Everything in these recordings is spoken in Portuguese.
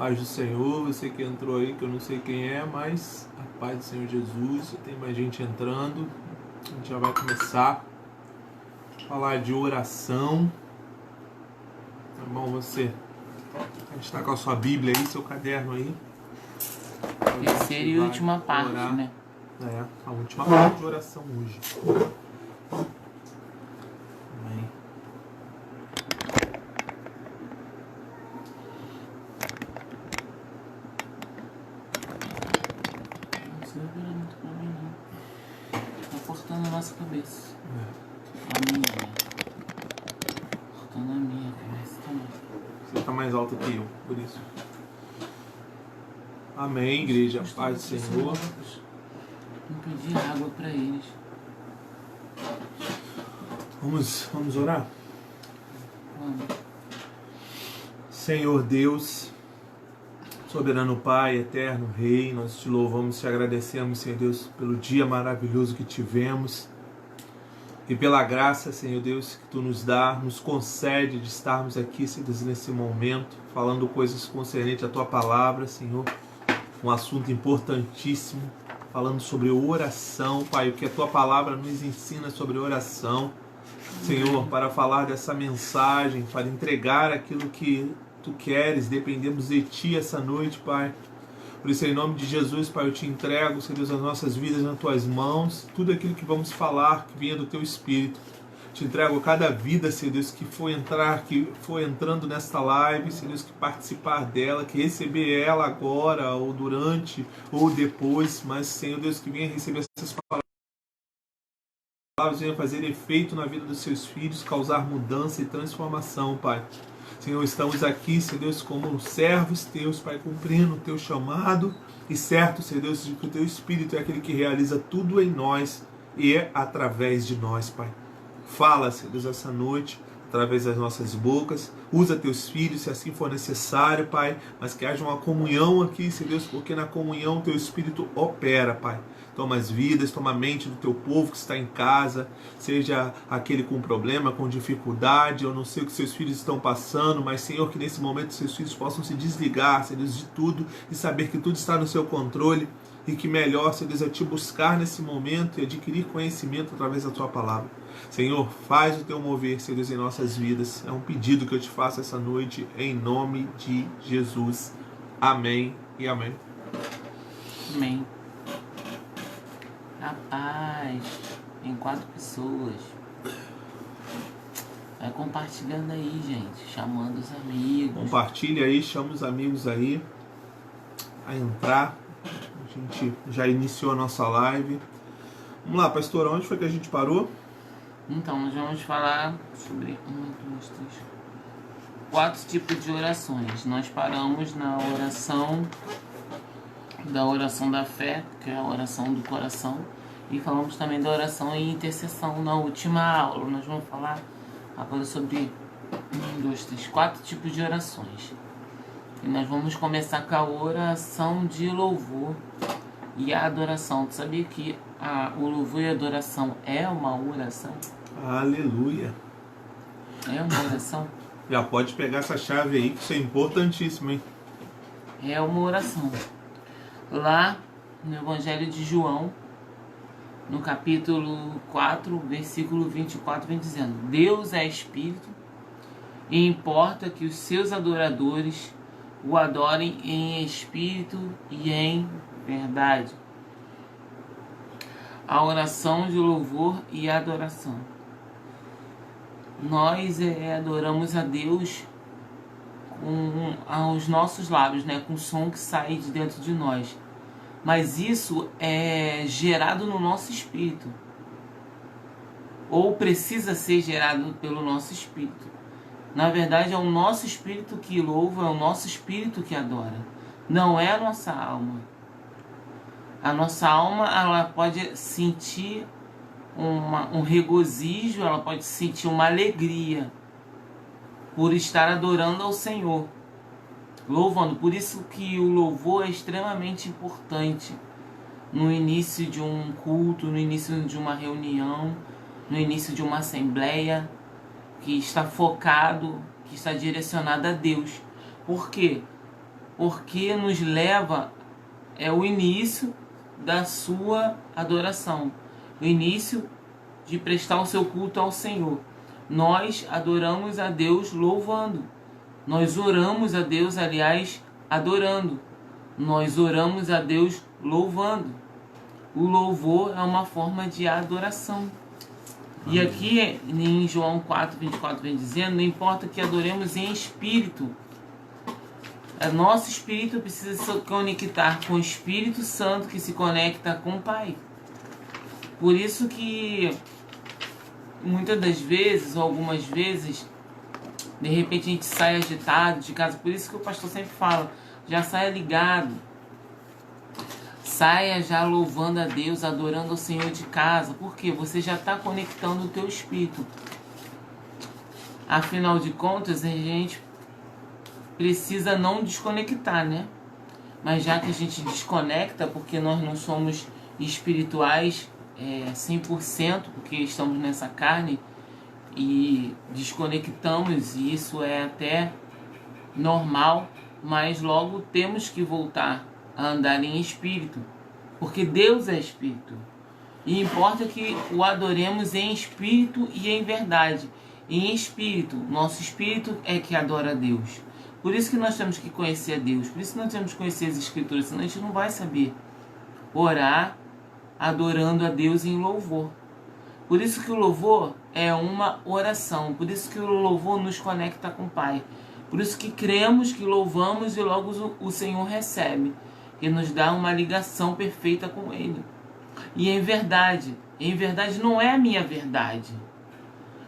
Paz do Senhor, você que entrou aí, que eu não sei quem é, mas a paz do Senhor Jesus, tem mais gente entrando. A gente já vai começar a falar de oração. Tá bom, você? A gente está com a sua Bíblia aí, seu caderno aí. Terceira e última parte, orar, né? É, a última parte de oração hoje. Amém. Não sei muito pra mim, não. Tá cortando a nossa cabeça. A minha, né? Cortando a minha cabeça também. Você tá mais alto que eu, por isso. Amém, igreja. Paz do Senhor. Não pedi água pra eles. Vamos orar? Vamos. Senhor Deus, soberano Pai, eterno Rei, nós te louvamos e te agradecemos, Senhor Deus, pelo dia maravilhoso que tivemos e pela graça, Senhor Deus, que Tu nos dá, nos concede de estarmos aqui, Senhor Deus, nesse momento, falando coisas concernentes à Tua palavra, Senhor, um assunto importantíssimo, falando sobre oração, Pai, o que a Tua palavra nos ensina sobre oração, Senhor, para falar dessa mensagem, para entregar aquilo que Tu queres, dependemos de Ti essa noite, Pai. Por isso, em nome de Jesus, Pai, eu Te entrego, Senhor Deus, as nossas vidas nas Tuas mãos, tudo aquilo que vamos falar, que venha do Teu Espírito. Te entrego cada vida, Senhor Deus, que for entrando nesta live, Senhor Deus, que participar dela, que receber ela agora, ou durante, ou depois, mas, Senhor Deus, que venha receber essas palavras, venha fazer efeito na vida dos Seus filhos, causar mudança e transformação, Pai. Senhor, estamos aqui, Senhor Deus, como servos Teus, Pai, cumprindo o Teu chamado e certo, Senhor Deus, de que o Teu Espírito é aquele que realiza tudo em nós e é através de nós, Pai. Fala, Senhor Deus, essa noite, através das nossas bocas, usa Teus filhos, se assim for necessário, Pai, mas que haja uma comunhão aqui, Senhor Deus, porque na comunhão Teu Espírito opera, Pai. Toma as vidas, toma a mente do Teu povo que está em casa, seja aquele com problema, com dificuldade, eu não sei o que seus filhos estão passando, mas, Senhor, que nesse momento seus filhos possam se desligar, Senhor Deus, de tudo e saber que tudo está no Seu controle e que melhor, Senhor Deus, é Te buscar nesse momento e adquirir conhecimento através da Tua palavra. Senhor, faz o Teu mover, Senhor Deus, em nossas vidas. É um pedido que eu Te faço essa noite, em nome de Jesus. Amém e amém. Amém. Rapaz, em 4 pessoas. Vai compartilhando aí, gente. Chamando os amigos. Compartilha aí, chama os amigos aí a entrar. A gente já iniciou a nossa live. Vamos lá, pastor, onde foi que a gente parou? Então, nós vamos falar sobre 4 tipos de orações. Nós paramos na oração da fé, que é a oração do coração, e falamos também da oração e intercessão na última aula. Nós vamos falar agora sobre 4 tipos de orações. E nós vamos começar com a oração de louvor e a adoração. Tu sabia que o louvor e a adoração é uma oração? Aleluia. É uma oração? Já pode pegar essa chave aí, que isso é importantíssimo, hein? É uma oração. Lá no Evangelho de João, no capítulo 4, versículo 24, vem dizendo: Deus é Espírito e importa que os seus adoradores o adorem em espírito e em verdade. A oração de louvor e adoração. Nós adoramos a Deus com os nossos lábios, né, com o som que sai de dentro de nós. Mas isso é gerado no nosso espírito. Ou precisa ser gerado pelo nosso espírito. Na verdade, é o nosso espírito que louva, é o nosso espírito que adora. Não é a nossa alma. A nossa alma, ela pode sentir um regozijo, ela pode sentir uma alegria por estar adorando ao Senhor, louvando. Por isso que o louvor é extremamente importante no início de um culto, no início de uma reunião, no início de uma assembleia que está focado, que está direcionado a Deus. Por quê? porque nos leva, é o início da sua adoração, o início de prestar o seu culto ao Senhor. Nós adoramos a Deus louvando, nós oramos a Deus, aliás, adorando, nós oramos a Deus louvando. O louvor é uma forma de adoração. E aqui em João 4:24 vem dizendo, não importa que adoremos em espírito. Nosso espírito precisa se conectar com o Espírito Santo, que se conecta com o Pai. Por isso que muitas das vezes, ou algumas vezes, de repente a gente sai agitado de casa. Por isso que o pastor sempre fala, já saia ligado. Saia já louvando a Deus, adorando o Senhor de casa. Por quê? Você já está conectando o teu espírito. Afinal de contas, a gente precisa não desconectar, né? Mas já que a gente desconecta, porque nós não somos espirituais 100%, porque estamos nessa carne, e desconectamos, e isso é até normal, mas logo temos que voltar a andar em espírito, porque Deus é espírito, e importa que o adoremos em espírito e em verdade. Em espírito, nosso espírito é que adora a Deus. Por isso que nós temos que conhecer a Deus, por isso que nós temos que conhecer as Escrituras, senão a gente não vai saber orar adorando a Deus em louvor. Por isso que o louvor é uma oração, por isso que o louvor nos conecta com o Pai. Por isso que cremos, que louvamos e logo o Senhor recebe, e nos dá uma ligação perfeita com Ele. E em verdade não é a minha verdade.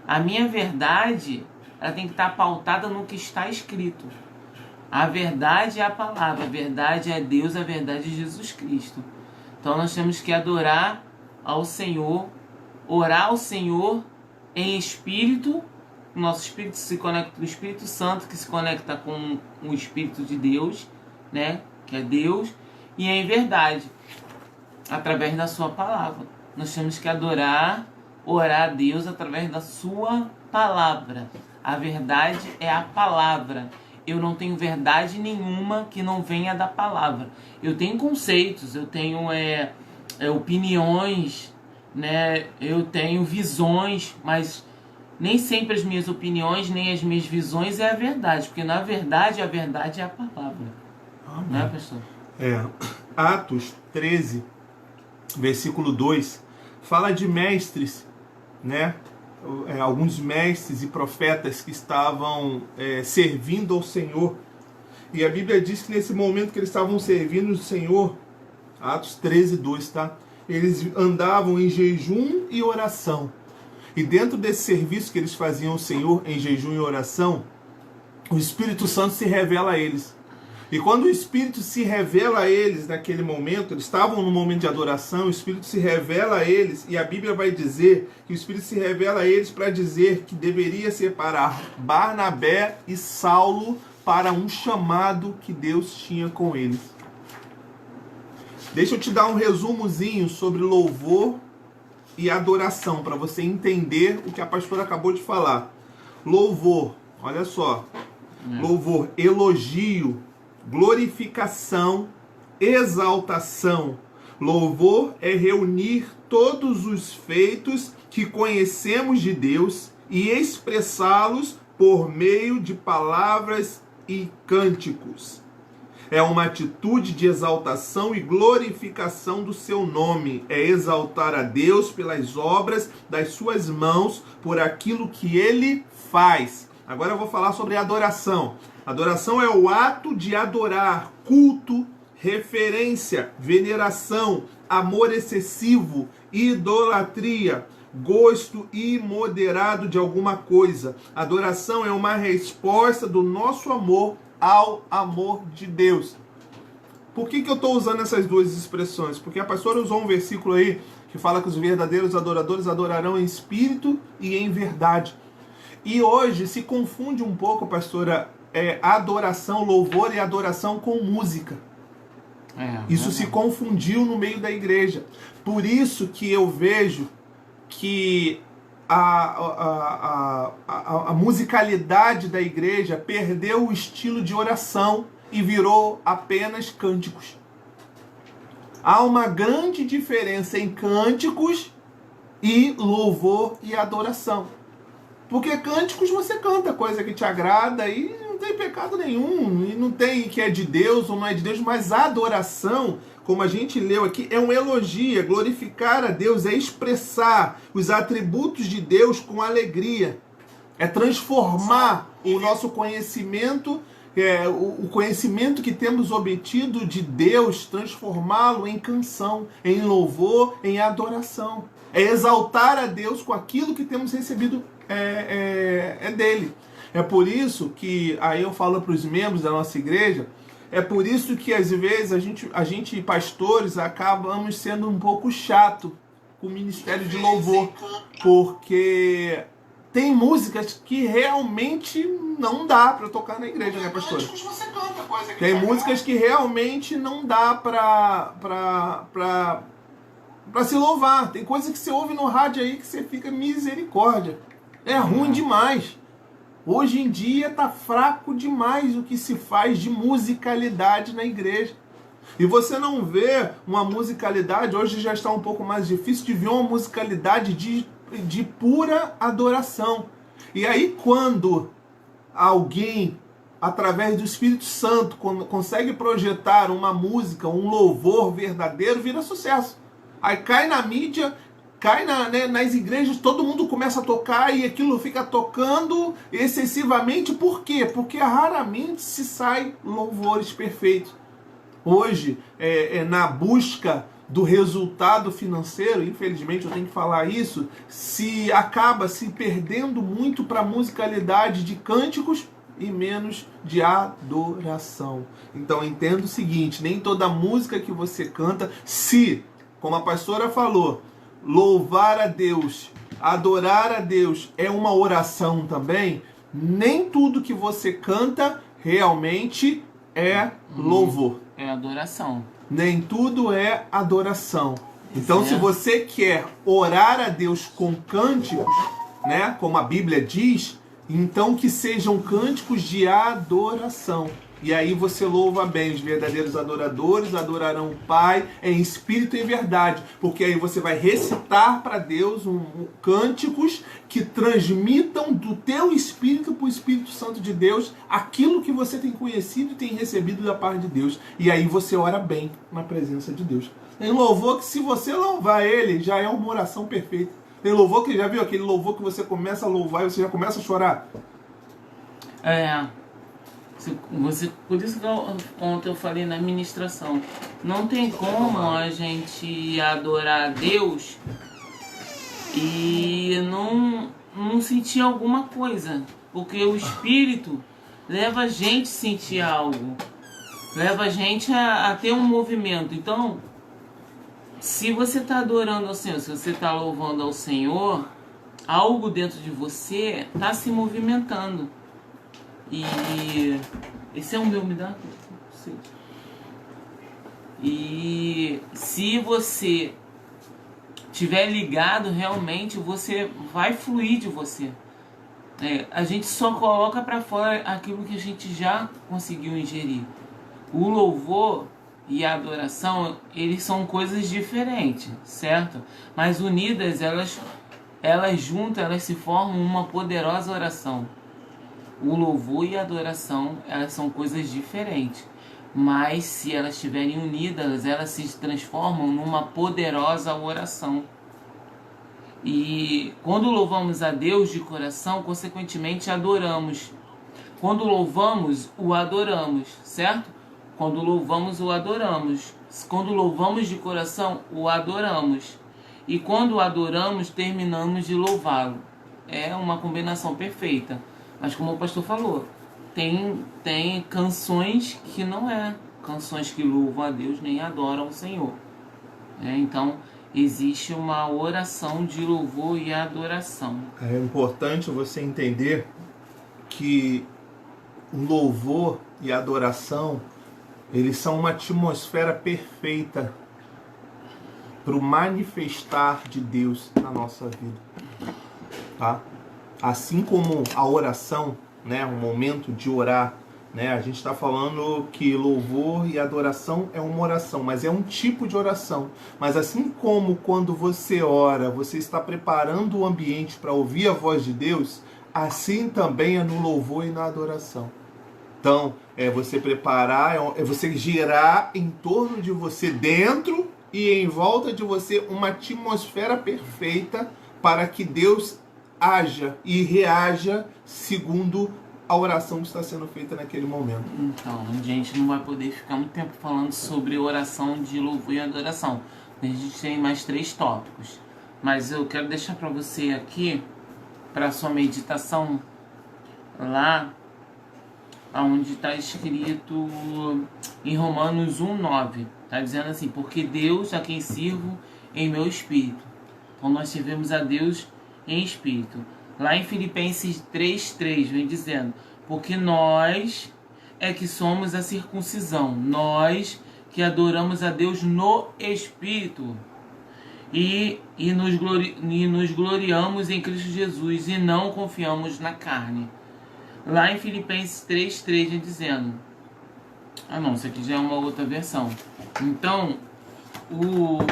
A minha verdade, ela tem que estar pautada no que está escrito. A verdade é a palavra, a verdade é Deus, a verdade é Jesus Cristo. Então nós temos que adorar ao Senhor, orar ao Senhor em espírito. O nosso espírito se conecta com o Espírito Santo, que se conecta com o Espírito de Deus, né? Que é Deus, e em verdade, através da sua palavra. Nós temos que adorar, orar a Deus através da sua palavra. A verdade é a palavra. Eu não tenho verdade nenhuma que não venha da palavra. Eu tenho conceitos, eu tenho opiniões, né? Eu tenho visões, mas nem sempre as minhas opiniões, nem as minhas visões é a verdade, porque na verdade a verdade é a palavra. Amém. Né, pastor? Atos 13, versículo 2, fala de mestres, né? Alguns mestres e profetas que estavam servindo ao Senhor. E a Bíblia diz que nesse momento que eles estavam servindo o Senhor, Atos 13, 2, tá? Eles andavam em jejum e oração. E dentro desse serviço que eles faziam ao Senhor, em jejum e oração, o Espírito Santo se revela a eles. E quando o Espírito se revela a eles naquele momento, eles estavam no momento de adoração, o Espírito se revela a eles, e a Bíblia vai dizer que o Espírito se revela a eles para dizer que deveria separar Barnabé e Saulo para um chamado que Deus tinha com eles. Deixa eu te dar um resumozinho sobre louvor e adoração, para você entender o que a pastora acabou de falar. Louvor, olha só, louvor, elogio, glorificação, exaltação. Louvor é reunir todos os feitos que conhecemos de Deus e expressá-los por meio de palavras e cânticos. É uma atitude de exaltação e glorificação do seu nome. É exaltar a Deus pelas obras das suas mãos, por aquilo que Ele faz. Agora eu vou falar sobre adoração. Adoração é o ato de adorar, culto, referência, veneração, amor excessivo, idolatria, gosto imoderado de alguma coisa. Adoração é uma resposta do nosso amor ao amor de Deus. Por que eu estou usando essas duas expressões? Porque a pastora usou um versículo aí que fala que os verdadeiros adoradores adorarão em espírito e em verdade. E hoje se confunde um pouco, pastora, adoração, louvor e adoração com música. Isso se confundiu no meio da igreja. Por isso que eu vejo que a musicalidade da igreja perdeu o estilo de oração. e virou apenas cânticos. Há uma grande diferença em cânticos e louvor e adoração. Porque cânticos você canta coisa que te agrada e não tem pecado nenhum, e não tem que é de Deus ou não é de Deus, mas a adoração, como a gente leu aqui, é um elogio, é glorificar a Deus, é expressar os atributos de Deus com alegria, é transformar o nosso conhecimento, o conhecimento que temos obtido de Deus, transformá-lo em canção, em louvor, em adoração. É exaltar a Deus com aquilo que temos recebido dele. É por isso que, aí eu falo para os membros da nossa igreja, é por isso que às vezes a gente pastores, acabamos sendo um pouco chato com o ministério de louvor, porque tem músicas que realmente não dá para tocar na igreja, né, pastor? Tem músicas que realmente não dá para se louvar. Tem coisa que você ouve no rádio aí que você fica misericórdia. É ruim demais. Hoje em dia tá fraco demais o que se faz de musicalidade na igreja. E você não vê uma musicalidade, hoje já está um pouco mais difícil de ver uma musicalidade de pura adoração. E aí quando alguém, através do Espírito Santo, consegue projetar uma música, um louvor verdadeiro, vira sucesso. Aí cai na mídia, cai nas igrejas, todo mundo começa a tocar e aquilo fica tocando excessivamente. Por quê? Porque raramente se sai louvores perfeitos. Hoje, na busca do resultado financeiro, infelizmente eu tenho que falar isso, se acaba se perdendo muito para a musicalidade de cânticos e menos de adoração. Então entenda o seguinte, nem toda música que você canta, se, como a pastora falou, louvar a Deus, adorar a Deus é uma oração também, nem tudo que você canta realmente é louvor. É adoração. Nem tudo é adoração. Então, se você quer orar a Deus com cânticos, né, como a Bíblia diz, então que sejam cânticos de adoração. E aí você louva bem. Os verdadeiros adoradores adorarão o Pai em espírito e em verdade. Porque aí você vai recitar para Deus cânticos que transmitam do teu espírito para o Espírito Santo de Deus aquilo que você tem conhecido e tem recebido da parte de Deus. E aí você ora bem na presença de Deus. Tem louvor que, se você louvar ele, já é uma oração perfeita. Tem louvor que, já viu aquele louvor que você começa a louvar e você já começa a chorar? Por isso que ontem eu falei na ministração, não tem como a gente adorar a Deus e não sentir alguma coisa, porque o Espírito leva a gente a sentir algo, leva a gente a ter um movimento. Então, se você está adorando ao Senhor, se você está louvando ao Senhor, algo dentro de você está se movimentando. E esse é o meu, me dá? Sim. E se você estiver ligado, realmente você vai fluir de você. A gente só coloca para fora aquilo que a gente já conseguiu ingerir. O louvor e a adoração, eles são coisas diferentes, certo? Mas unidas, elas juntas, elas se formam uma poderosa oração. O louvor e a adoração, elas são coisas diferentes. Mas se elas estiverem unidas, elas se transformam numa poderosa oração. E quando louvamos a Deus de coração, consequentemente adoramos. Quando louvamos, o adoramos, certo? Quando louvamos, o adoramos. Quando louvamos de coração, o adoramos. E quando o adoramos, terminamos de louvá-lo. É uma combinação perfeita. Mas como o pastor falou, tem canções que não canções que louvam a Deus nem adoram o Senhor. Então, existe uma oração de louvor e adoração. É importante você entender que o louvor e a adoração, eles são uma atmosfera perfeita para o manifestar de Deus na nossa vida. Tá? Assim como a oração, né, um momento de orar, né? A gente está falando que louvor e adoração é uma oração, mas é um tipo de oração. Mas assim como quando você ora, você está preparando o ambiente para ouvir a voz de Deus, assim também é no louvor e na adoração. Então, é você preparar, é você girar em torno de você, dentro e em volta de você, uma atmosfera perfeita para que Deus haja e reaja segundo a oração que está sendo feita naquele momento. Então, a gente não vai poder ficar muito tempo falando sobre oração de louvor e adoração. A gente tem mais 3 tópicos. Mas eu quero deixar para você aqui, para sua meditação, lá onde está escrito em Romanos 1:9. Está dizendo assim: porque Deus a quem sirvo em meu espírito. Então nós servimos a Deus em espírito. Lá em Filipenses 3:3 vem dizendo: porque nós é que somos a circuncisão, nós que adoramos a Deus no espírito e nos gloriamos em Cristo Jesus e não confiamos na carne. Lá em Filipenses 3:3 vem dizendo... não, isso aqui já é uma outra versão. Então,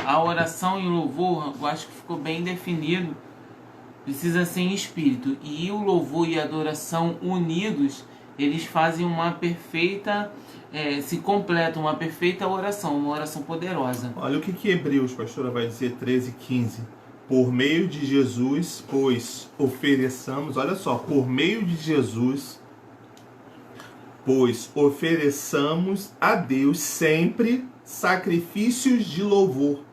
a oração e o louvor, eu acho que ficou bem definido. Precisa ser em espírito. E o louvor e a adoração unidos, eles fazem uma perfeita... se completam, uma perfeita oração, uma oração poderosa. Olha o que Hebreus, pastora, vai dizer 13:15. Por meio de Jesus, pois ofereçamos, olha só, por meio de Jesus, pois ofereçamos a Deus sempre sacrifícios de louvor,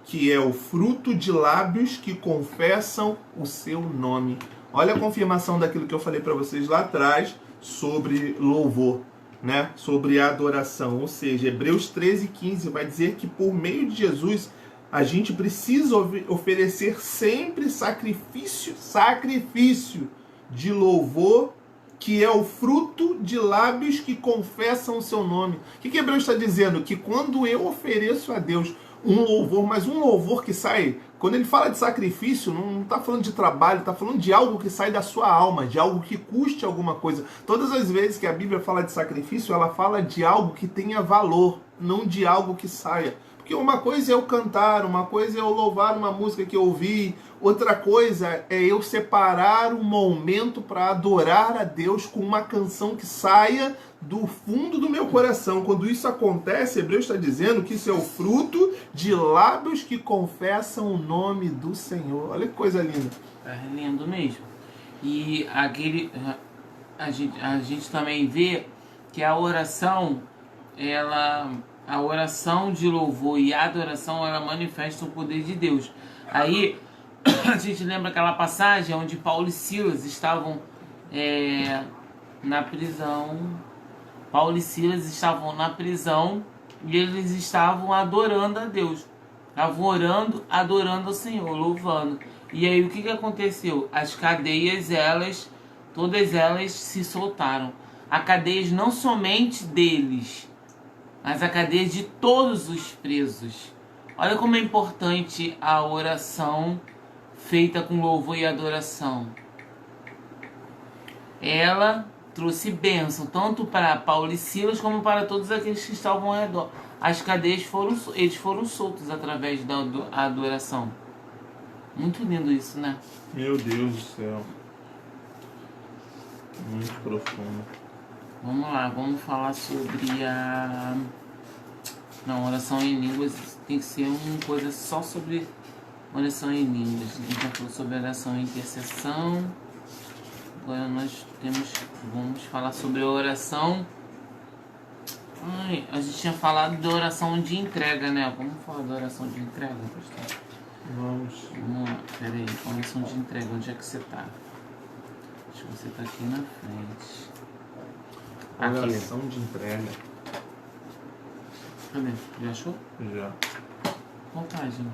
que é o fruto de lábios que confessam o seu nome. Olha a confirmação daquilo que eu falei para vocês lá atrás sobre louvor, né? Sobre adoração. Ou seja, Hebreus 13:15 vai dizer que por meio de Jesus a gente precisa oferecer sempre sacrifício de louvor, que é o fruto de lábios que confessam o seu nome. O que Hebreus está dizendo? Que quando eu ofereço a Deus um louvor, mas um louvor que sai... Quando ele fala de sacrifício, não está falando de trabalho, está falando de algo que sai da sua alma, de algo que custe alguma coisa. Todas as vezes que a Bíblia fala de sacrifício, ela fala de algo que tenha valor, não de algo que saia. Porque uma coisa é eu cantar, uma coisa é eu louvar uma música que eu ouvi, outra coisa é eu separar um momento para adorar a Deus com uma canção que saia do fundo do meu coração. Quando isso acontece, Hebreus está dizendo que isso é o fruto de lábios que confessam o nome do Senhor. Olha que coisa linda. É lindo mesmo. E a gente também vê que a oração, a oração de louvor e a adoração, ela manifesta o poder de Deus. Aí a gente lembra aquela passagem onde Paulo e Silas estavam na prisão. Paulo e Silas estavam na prisão e eles estavam adorando a Deus. Estavam orando, adorando ao Senhor, louvando. E aí o que aconteceu? As cadeias, todas elas se soltaram. A cadeias não somente deles, mas a cadeia de todos os presos. Olha como é importante a oração feita com louvor e adoração. Ela trouxe bênção, tanto para Paulo e Silas, como para todos aqueles que estavam ao redor. As cadeias eles foram soltos através da adoração. Muito lindo isso, né? Meu Deus do céu. Muito profundo. Vamos lá, vamos falar sobre a... Não, oração em línguas tem que ser uma coisa só sobre oração em línguas. A gente já falou sobre oração em intercessão. Agora nós vamos falar sobre a oração... a gente tinha falado da oração de entrega, né? Vamos falar da oração de entrega, pastor? Vamos lá, peraí, oração de entrega, onde é que você tá? Acho que você tá aqui na frente. Oração de entrega. Cadê? Já achou? Já. Qual página?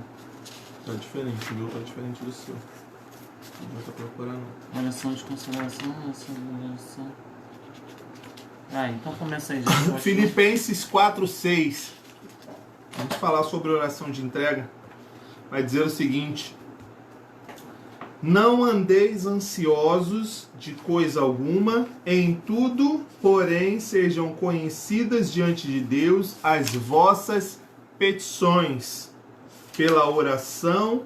Tá diferente, o meu tá diferente do seu. Não vai procurando. Oração de consolação, oração de oração. Então começa aí. Já Filipenses 4:6. Vamos falar sobre oração de entrega. Vai dizer o seguinte: Não andeis ansiosos de coisa alguma, em tudo, porém, sejam conhecidas diante de Deus as vossas petições, pela oração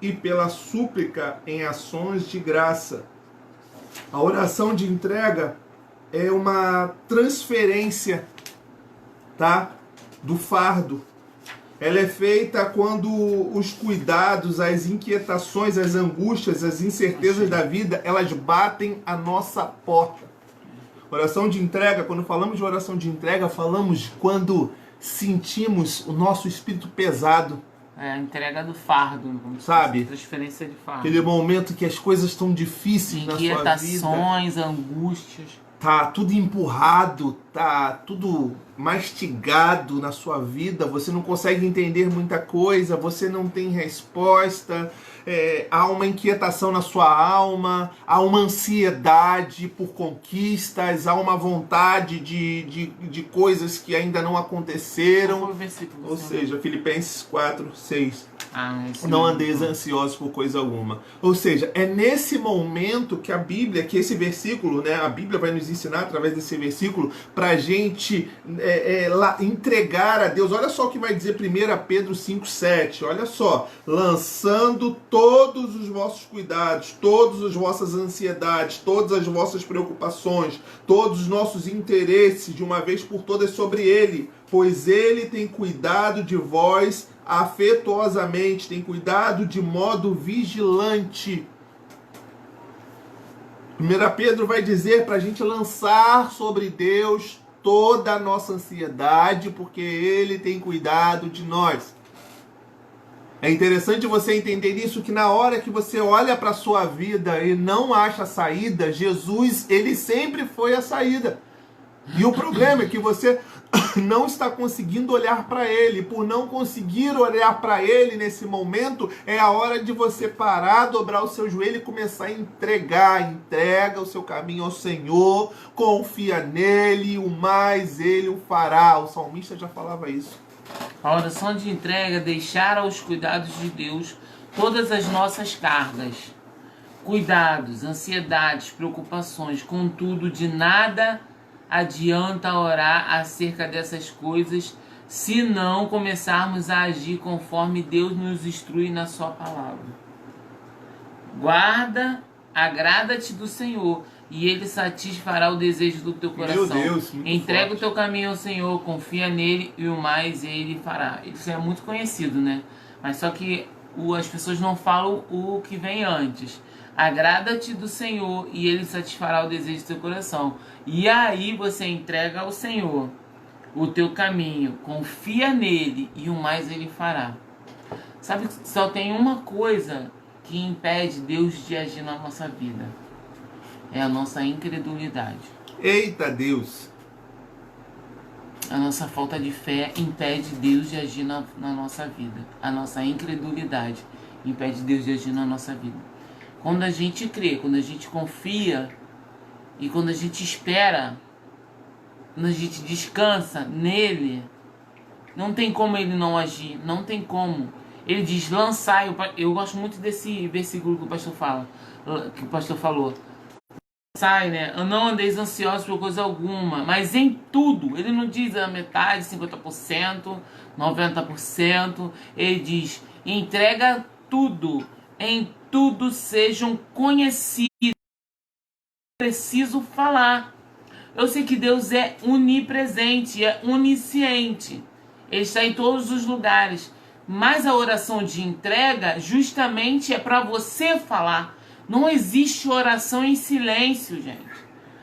e pela súplica em ações de graça. A oração de entrega é uma transferência, tá, do fardo. Ela é feita quando os cuidados, as inquietações, as angústias, as incertezas da vida, elas batem a nossa porta. Oração de entrega, quando falamos de oração de entrega, falamos quando sentimos o nosso espírito pesado. É a entrega do fardo, sabe? Transferência de fardo. Aquele momento que as coisas estão difíceis na sua vida. Inquietações, angústias. Tá tudo empurrado, tá tudo mastigado na sua vida, você não consegue entender muita coisa, você não tem resposta, há uma inquietação na sua alma, há uma ansiedade por conquistas, há uma vontade de coisas que ainda não aconteceram. Ou seja, Filipenses 4:6. Não andeis ansiosos por coisa alguma. Ou seja, é nesse momento que a Bíblia, que esse versículo, né, a Bíblia vai nos ensinar através desse versículo para a gente entregar a Deus. Olha só o que vai dizer 1 Pedro 5:7. Olha só, lançando todos os vossos cuidados, todas as vossas ansiedades, todas as vossas preocupações, todos os nossos interesses de uma vez por todas sobre Ele, pois Ele tem cuidado de vós afetuosamente, tem cuidado de modo vigilante. 1 Pedro vai dizer para a gente lançar sobre Deus toda a nossa ansiedade, porque Ele tem cuidado de nós. É interessante você entender isso, que na hora que você olha para a sua vida e não acha saída, Jesus, Ele sempre foi a saída. E o problema é que você não está conseguindo olhar para Ele. Por não conseguir olhar para Ele nesse momento, é a hora de você parar, dobrar o seu joelho e começar a entrega o seu caminho ao Senhor, confia nele, o mais Ele o fará. O salmista já falava isso. A oração de entrega é deixar aos cuidados de Deus todas as nossas cargas, cuidados, ansiedades, preocupações. Contudo, de nada adianta orar acerca dessas coisas se não começarmos a agir conforme Deus nos instrui na sua palavra. Agrada-te do Senhor e Ele satisfará o desejo do teu coração. Meu Deus, entrega forte. o teu caminho ao Senhor, confia nele e o mais Ele fará. Isso é muito conhecido, né? Mas só que as pessoas não falam o que vem antes. Agrada-te do Senhor e Ele satisfará o desejo do teu coração. E aí você entrega ao Senhor o teu caminho, confia nele e o mais Ele fará. Sabe que só tem uma coisa que impede Deus de agir na nossa vida. É a nossa incredulidade. Eita Deus! A nossa falta de fé impede Deus de agir na nossa vida. A nossa incredulidade impede Deus de agir na nossa vida. Quando a gente crê, quando a gente confia e quando a gente espera, quando a gente descansa nele, não tem como ele não agir, não tem como. Ele diz, lançai. Eu gosto muito desse versículo que o pastor falou. Lançai, né? Não andeis ansiosos por coisa alguma, mas em tudo. Ele não diz a metade, 50%, 90%. Ele diz, entrega tudo. Em tudo sejam conhecidos. Preciso falar. Eu sei que Deus é onipresente, é onisciente. Ele está em todos os lugares. Mas a oração de entrega justamente é para você falar. Não existe oração em silêncio, gente.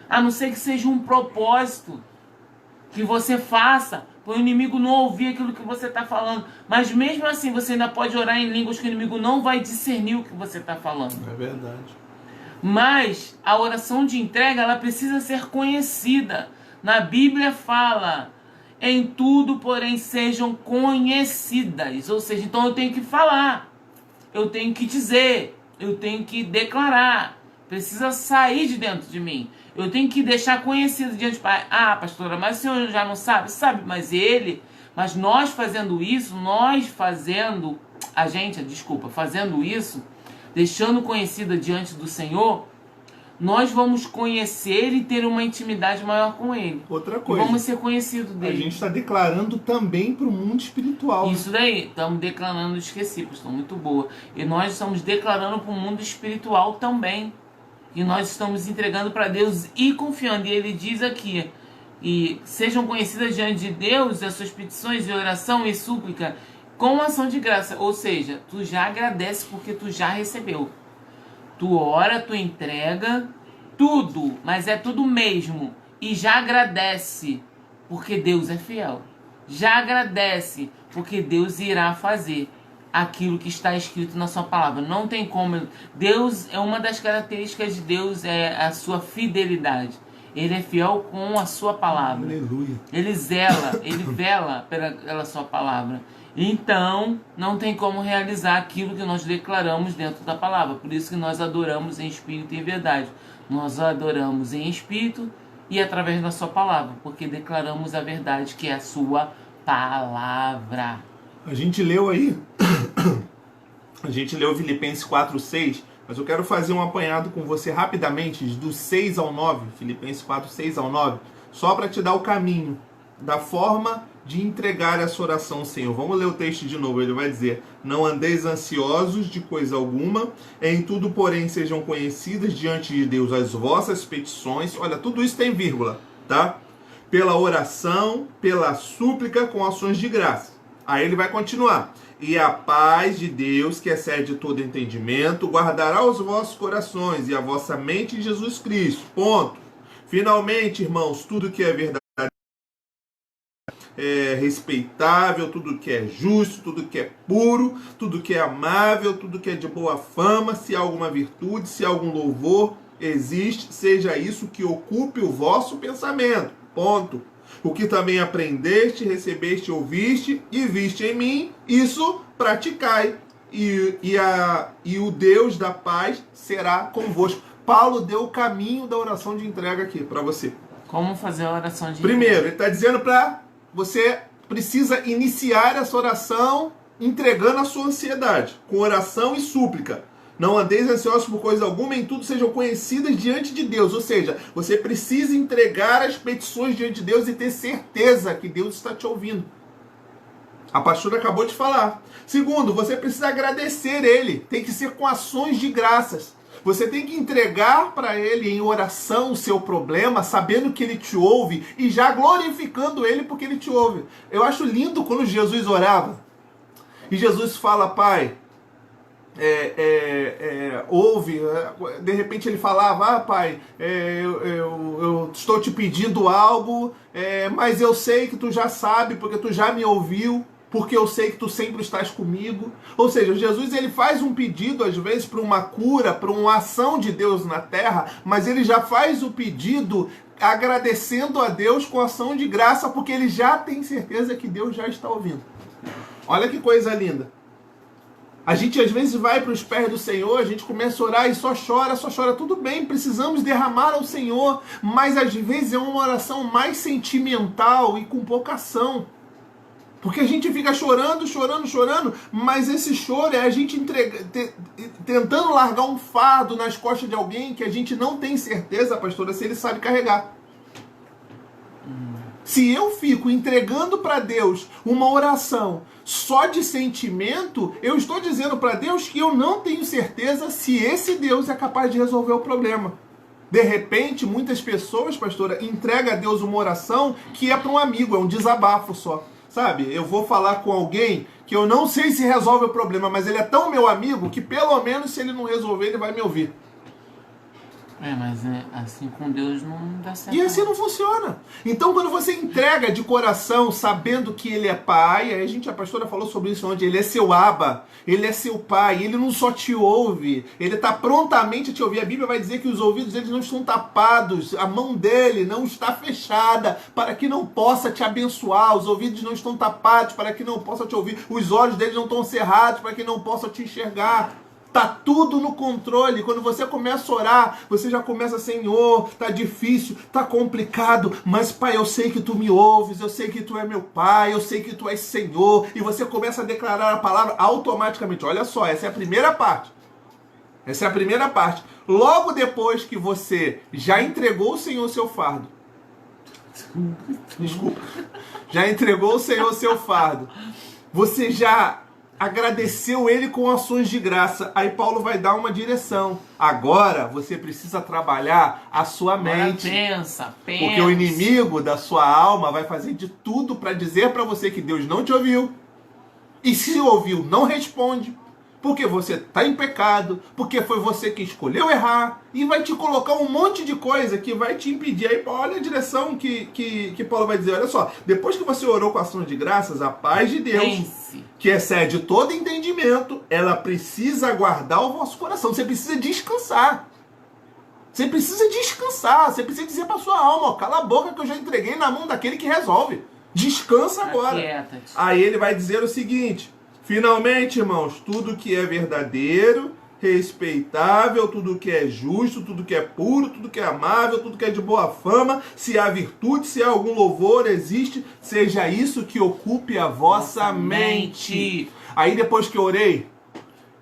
A não ser que seja um propósito que você faça para o inimigo não ouvir aquilo que você está falando. Mas mesmo assim, você ainda pode orar em línguas que o inimigo não vai discernir o que você está falando. É verdade. Mas a oração de entrega, ela precisa ser conhecida. Na Bíblia fala, em tudo, porém, sejam conhecidas. Ou seja, então eu tenho que falar, eu tenho que dizer, eu tenho que declarar. Precisa sair de dentro de mim. Eu tenho que deixar conhecido diante do Pai. Ah, pastora, mas o senhor já não sabe? Sabe, mas nós fazendo isso, fazendo isso, deixando conhecida diante do Senhor, nós vamos conhecer e ter uma intimidade maior com Ele. Outra coisa. E vamos ser conhecidos A dele. gente está declarando também para o mundo espiritual. Isso daí, estamos declarando, esqueci, pastor, muito boa. E nós estamos declarando para o mundo espiritual também. E nós estamos entregando para Deus e confiando. E Ele diz aqui, e sejam conhecidas diante de Deus as suas petições de oração e súplica com ação de graça. Ou seja, tu já agradece porque tu já recebeu. Tu ora, tu entrega tudo, mas é tudo mesmo. E já agradece, porque Deus é fiel. Já agradece, porque Deus irá fazer aquilo que está escrito na sua palavra. Não tem como. Deus, é uma das características de Deus, é a sua fidelidade. Ele é fiel com a sua palavra. Aleluia. Ele vela pela sua palavra. Então, não tem como realizar aquilo que nós declaramos dentro da palavra. Por isso que nós adoramos em espírito e em verdade. Nós adoramos em espírito e através da sua palavra, porque declaramos a verdade, que é a sua palavra. A gente leu aí, a gente leu Filipenses 4:6, mas eu quero fazer um apanhado com você rapidamente, do 6 ao 9, Filipenses 4:6 ao 9, só para te dar o caminho da forma de entregar essa oração ao Senhor. Vamos ler o texto de novo. Ele vai dizer: não andeis ansiosos de coisa alguma, em tudo, porém, sejam conhecidas diante de Deus as vossas petições. Olha, tudo isso tem vírgula, tá? Pela oração, pela súplica, com ações de graça. Aí ele vai continuar: e a paz de Deus, que excede todo entendimento, guardará os vossos corações e a vossa mente em Jesus Cristo. Ponto. Finalmente, irmãos, tudo que é verdade, é respeitável, tudo que é justo, tudo que é puro, tudo que é amável, tudo que é de boa fama, se há alguma virtude, se há algum louvor existe, seja isso que ocupe o vosso pensamento. Ponto. O que também aprendeste, recebeste, ouviste e viste em mim, isso praticai, e o Deus da paz será convosco. Paulo deu o caminho da oração de entrega aqui para você. Como fazer a oração de Primeiro, entrega? ele está dizendo para você precisa iniciar essa oração entregando a sua ansiedade, com oração e súplica. Não andeis ansiosos por coisa alguma, em tudo sejam conhecidas diante de Deus. Ou seja, você precisa entregar as petições diante de Deus e ter certeza que Deus está te ouvindo. A pastora acabou de falar. Segundo, você precisa agradecer Ele. Tem que ser com ações de graças. Você tem que entregar para Ele em oração o seu problema, sabendo que Ele te ouve e já glorificando Ele porque Ele te ouve. Eu acho lindo quando Jesus orava e Jesus fala: Pai, ouve. De repente Ele falava: Pai, eu estou te pedindo algo, mas eu sei que Tu já sabe porque Tu já me ouviu. Porque eu sei que tu sempre estás comigo. Ou seja, Jesus ele faz um pedido, às vezes, para uma cura, para uma ação de Deus na terra, mas ele já faz o pedido agradecendo a Deus com ação de graça, porque ele já tem certeza que Deus já está ouvindo. Olha que coisa linda. A gente às vezes vai para os pés do Senhor, a gente começa a orar e só chora. Tudo bem, precisamos derramar ao Senhor, mas às vezes é uma oração mais sentimental e com pouca ação. Porque a gente fica chorando, mas esse choro é a gente tentando largar um fardo nas costas de alguém que a gente não tem certeza, pastora, se ele sabe carregar. Se eu fico entregando para Deus uma oração só de sentimento, eu estou dizendo para Deus que eu não tenho certeza se esse Deus é capaz de resolver o problema. De repente, muitas pessoas, pastora, entregam a Deus uma oração que é para um amigo, é um desabafo só. Sabe, eu vou falar com alguém que eu não sei se resolve o problema, mas ele é tão meu amigo que pelo menos se ele não resolver, ele vai me ouvir. Mas assim com Deus não dá certo. E assim não funciona. Então, quando você entrega de coração, sabendo que Ele é Pai, a pastora falou sobre isso onde Ele é seu Abba, Ele é seu Pai, Ele não só te ouve, Ele está prontamente a te ouvir. A Bíblia vai dizer que os ouvidos deles não estão tapados, a mão dele não está fechada para que não possa te abençoar, os ouvidos não estão tapados para que não possa te ouvir, os olhos deles não estão cerrados para que não possa te enxergar. Tá tudo no controle. Quando você começa a orar, você já começa: Senhor, tá difícil, tá complicado, mas Pai, eu sei que Tu me ouves, eu sei que Tu é meu Pai, eu sei que Tu és Senhor, e você começa a declarar a palavra automaticamente. Olha só, essa é a primeira parte. Essa é a primeira parte. Logo depois que você já entregou o Senhor seu fardo. Desculpa. Já entregou o Senhor seu fardo. Você já agradeceu Ele com ações de graça. Aí Paulo vai dar uma direção. Agora você precisa trabalhar a sua mente. Pensa. Porque o inimigo da sua alma vai fazer de tudo para dizer para você que Deus não te ouviu. E se ouviu, não responde. Porque você está em pecado, porque foi você que escolheu errar, e vai te colocar um monte de coisa que vai te impedir. Aí olha a direção que Paulo vai dizer, olha só, depois que você orou com ação de graças, a paz de Deus, que excede todo entendimento, ela precisa guardar o vosso coração, você precisa descansar. Você precisa descansar, você precisa dizer para sua alma, ó, cala a boca que eu já entreguei na mão daquele que resolve. Descansa agora. Aquieta-te. Aí ele vai dizer o seguinte... Finalmente, irmãos, tudo que é verdadeiro, respeitável, tudo que é justo, tudo que é puro, tudo que é amável, tudo que é de boa fama, se há virtude, se há algum louvor, existe, seja isso que ocupe a vossa mente. Aí depois que eu orei,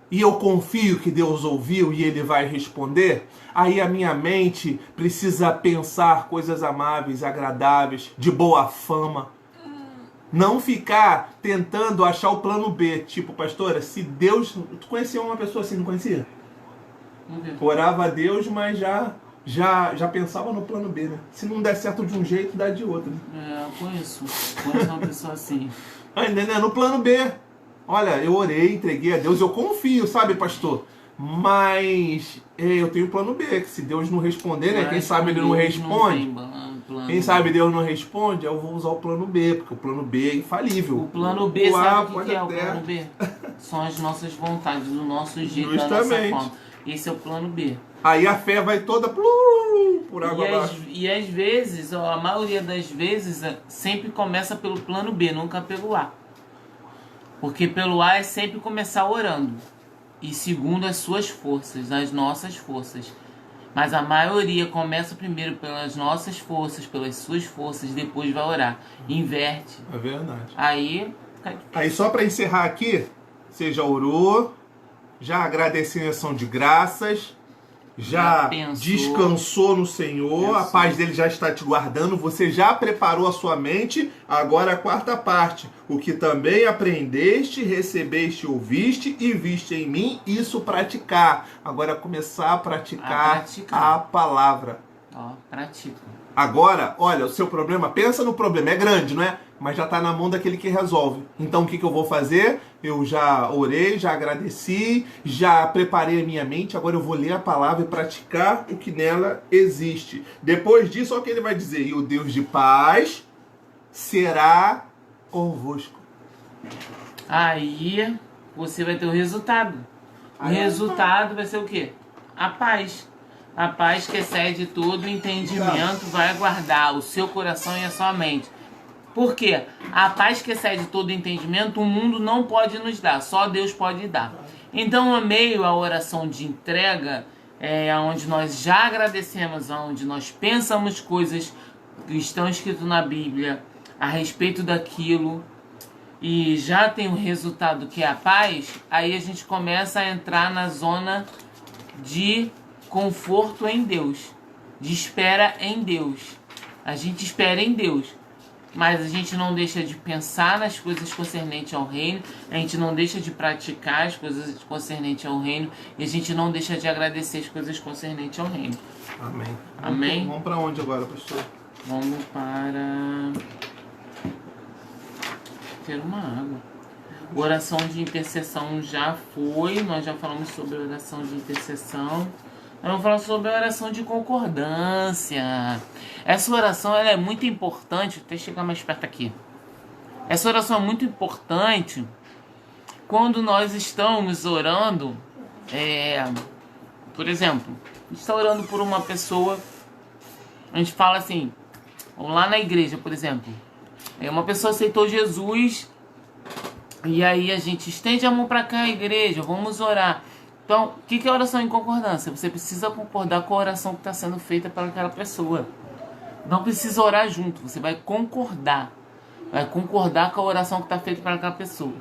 e eu confio que Deus ouviu e Ele vai responder, aí a minha mente precisa pensar coisas amáveis, agradáveis, de boa fama. Não ficar tentando achar o plano B. Tipo, pastora, se Deus... Tu conhecia uma pessoa assim, não conhecia? Orava a Deus, mas já pensava no plano B, né? Se não der certo de um jeito, dá de outro. Né? Eu conheço. Conheço uma pessoa assim. Né? No plano B. Olha, eu orei, entreguei a Deus, eu confio, sabe, pastor? Mas eu tenho um plano B, que se Deus não responder, né? Quem sabe Ele não responde. Quem sabe Deus não responde, eu vou usar o plano B, porque o plano B é infalível. O plano B, sabe o que é o plano B? São as nossas vontades, o nosso jeito, da nossa forma. Esse é o plano B. Aí a fé vai toda por água abaixo. E às vezes, a maioria das vezes, sempre começa pelo plano B, nunca pelo A. Porque pelo A é sempre começar orando. E segundo as suas forças, as nossas forças. Mas a maioria começa primeiro pelas nossas forças, pelas suas forças, depois vai orar. Inverte. É verdade. Aí só para encerrar aqui, você já orou, já agradeceu a ação de graças, já descansou no Senhor, a paz dele já está te guardando, você já preparou a sua mente. Agora a quarta parte, o que também aprendeste, recebeste, ouviste e viste em mim, isso praticar. Agora começar a praticar a palavra. Pratica. Agora, olha, o seu problema, pensa no problema, é grande, não é? Mas já está na mão daquele que resolve. Então o que eu vou fazer? Eu já orei, já agradeci, já preparei a minha mente, agora eu vou ler a palavra e praticar o que nela existe. Depois disso, olha o que ele vai dizer, e o Deus de paz será convosco. Aí você vai ter o resultado. O resultado vai ser o quê? A paz. A paz que excede todo entendimento vai guardar o seu coração e a sua mente. Por quê? A paz que excede todo entendimento, o mundo não pode nos dar, só Deus pode dar. Então, a meio à oração de entrega, onde nós já agradecemos, onde nós pensamos coisas que estão escritas na Bíblia a respeito daquilo, e já tem um resultado que é a paz, aí a gente começa a entrar na zona de conforto em Deus, de espera em Deus. A gente espera em Deus, mas a gente não deixa de pensar nas coisas concernentes ao reino, a gente não deixa de praticar as coisas concernentes ao reino, e a gente não deixa de agradecer as coisas concernentes ao reino. Amém. Amém? Vamos para onde agora, pastor? Vamos para... ter uma água. Oração de intercessão já foi, nós já falamos sobre a oração de intercessão. Nós vamos falar sobre a oração de concordância. Essa oração ela é muito importante, até chegar mais perto aqui. Essa oração é muito importante quando nós estamos orando, por exemplo, a gente está orando por uma pessoa, a gente fala assim, lá na igreja, por exemplo, uma pessoa aceitou Jesus, e aí a gente estende a mão para cá, igreja, vamos orar. Então, o que é oração em concordância? Você precisa concordar com a oração que está sendo feita para aquela pessoa. Não precisa orar junto, você vai concordar. Vai concordar com a oração que está feita para aquela pessoa.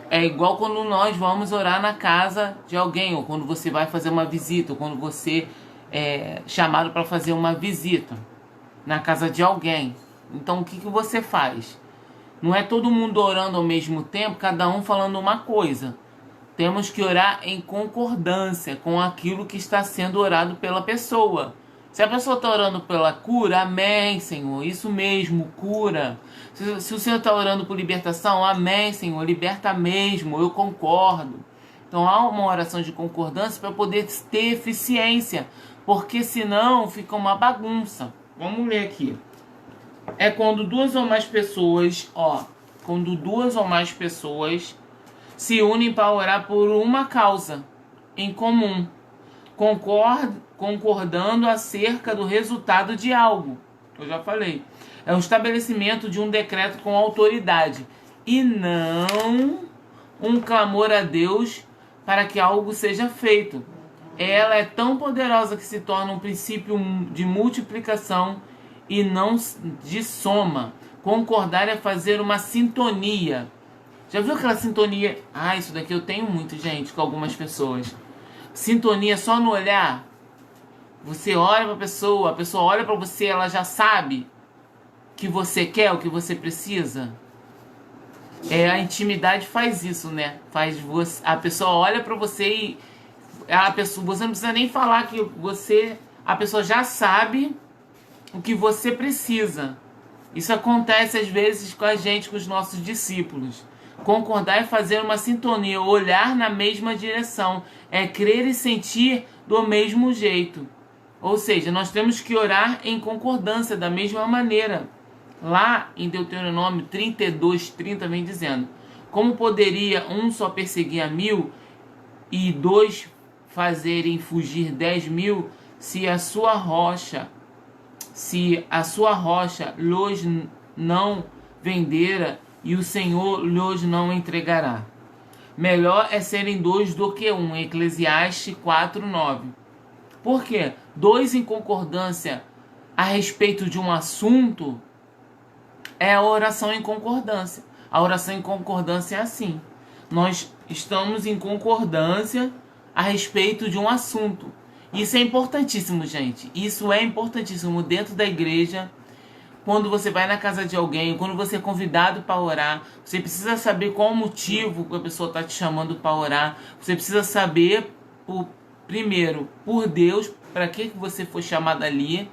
É igual quando nós vamos orar na casa de alguém, ou quando você vai fazer uma visita, ou quando você é chamado para fazer uma visita na casa de alguém. Então o que você faz? Não é todo mundo orando ao mesmo tempo, cada um falando uma coisa. Temos que orar em concordância com aquilo que está sendo orado pela pessoa. Se a pessoa está orando pela cura, amém, Senhor, isso mesmo, cura. Se o Senhor está orando por libertação, amém, Senhor, liberta mesmo, eu concordo. Então há uma oração de concordância para poder ter eficiência, porque senão fica uma bagunça. Vamos ler aqui. É quando duas ou mais pessoas, quando duas ou mais pessoas se unem para orar por uma causa em comum, concordando acerca do resultado de algo. Eu já falei. É o estabelecimento de um decreto com autoridade e não um clamor a Deus para que algo seja feito. Ela é tão poderosa que se torna um princípio de multiplicação e não de soma. Concordar é fazer uma sintonia. Já viu aquela sintonia? Ah, isso daqui eu tenho muito, gente, com algumas pessoas. Sintonia só no olhar. Você olha para a pessoa olha para você, ela já sabe o que você quer, o que você precisa. A intimidade faz isso, né? A pessoa olha para você e você não precisa nem falar que a pessoa já sabe o que você precisa. Isso acontece às vezes com a gente, com os nossos discípulos. Concordar é fazer uma sintonia, olhar na mesma direção, é crer e sentir do mesmo jeito. Ou seja, nós temos que orar em concordância da mesma maneira. Lá em Deuteronômio 32:30 vem dizendo: como poderia um só perseguir a 1000 e 2 fazerem fugir 10.000 se a sua rocha lhes não vendera e o Senhor lhes não entregará? Melhor é serem 2 do que 1. Eclesiastes 4:9. Por quê? 2 em concordância a respeito de um assunto é a oração em concordância. A oração em concordância é assim. Nós estamos em concordância a respeito de um assunto. Isso é importantíssimo, gente. Isso é importantíssimo dentro da igreja. Quando você vai na casa de alguém, quando você é convidado para orar, você precisa saber qual o motivo que a pessoa está te chamando para orar. Você precisa saber, primeiro, por Deus, para que você foi chamado ali,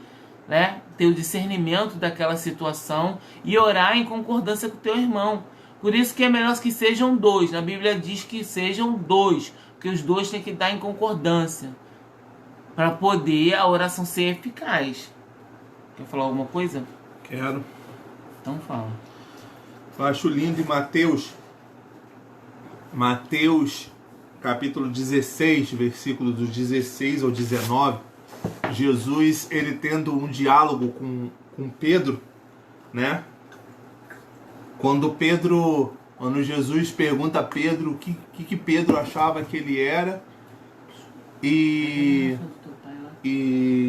né? Ter o discernimento daquela situação e orar em concordância com o teu irmão. Por isso que é melhor que sejam 2. Na Bíblia diz que sejam 2, porque os 2 têm que estar em concordância para poder a oração ser eficaz. Quer falar alguma coisa? Quero. Então fala. Eu acho lindo em Mateus capítulo 16, versículos dos 16 ao 19, Jesus, ele tendo um diálogo com Pedro, né? Quando Jesus pergunta a Pedro o que Pedro achava que ele era, e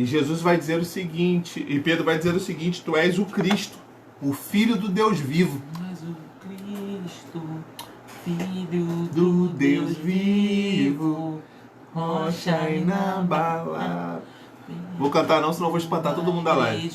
Jesus vai dizer o seguinte, e Pedro vai dizer o seguinte: tu és o Cristo, o Filho do Deus vivo. És o Cristo, Filho Do Deus vivo, rocha inabalável. Vou cantar não, senão eu vou espantar todo mundo da live.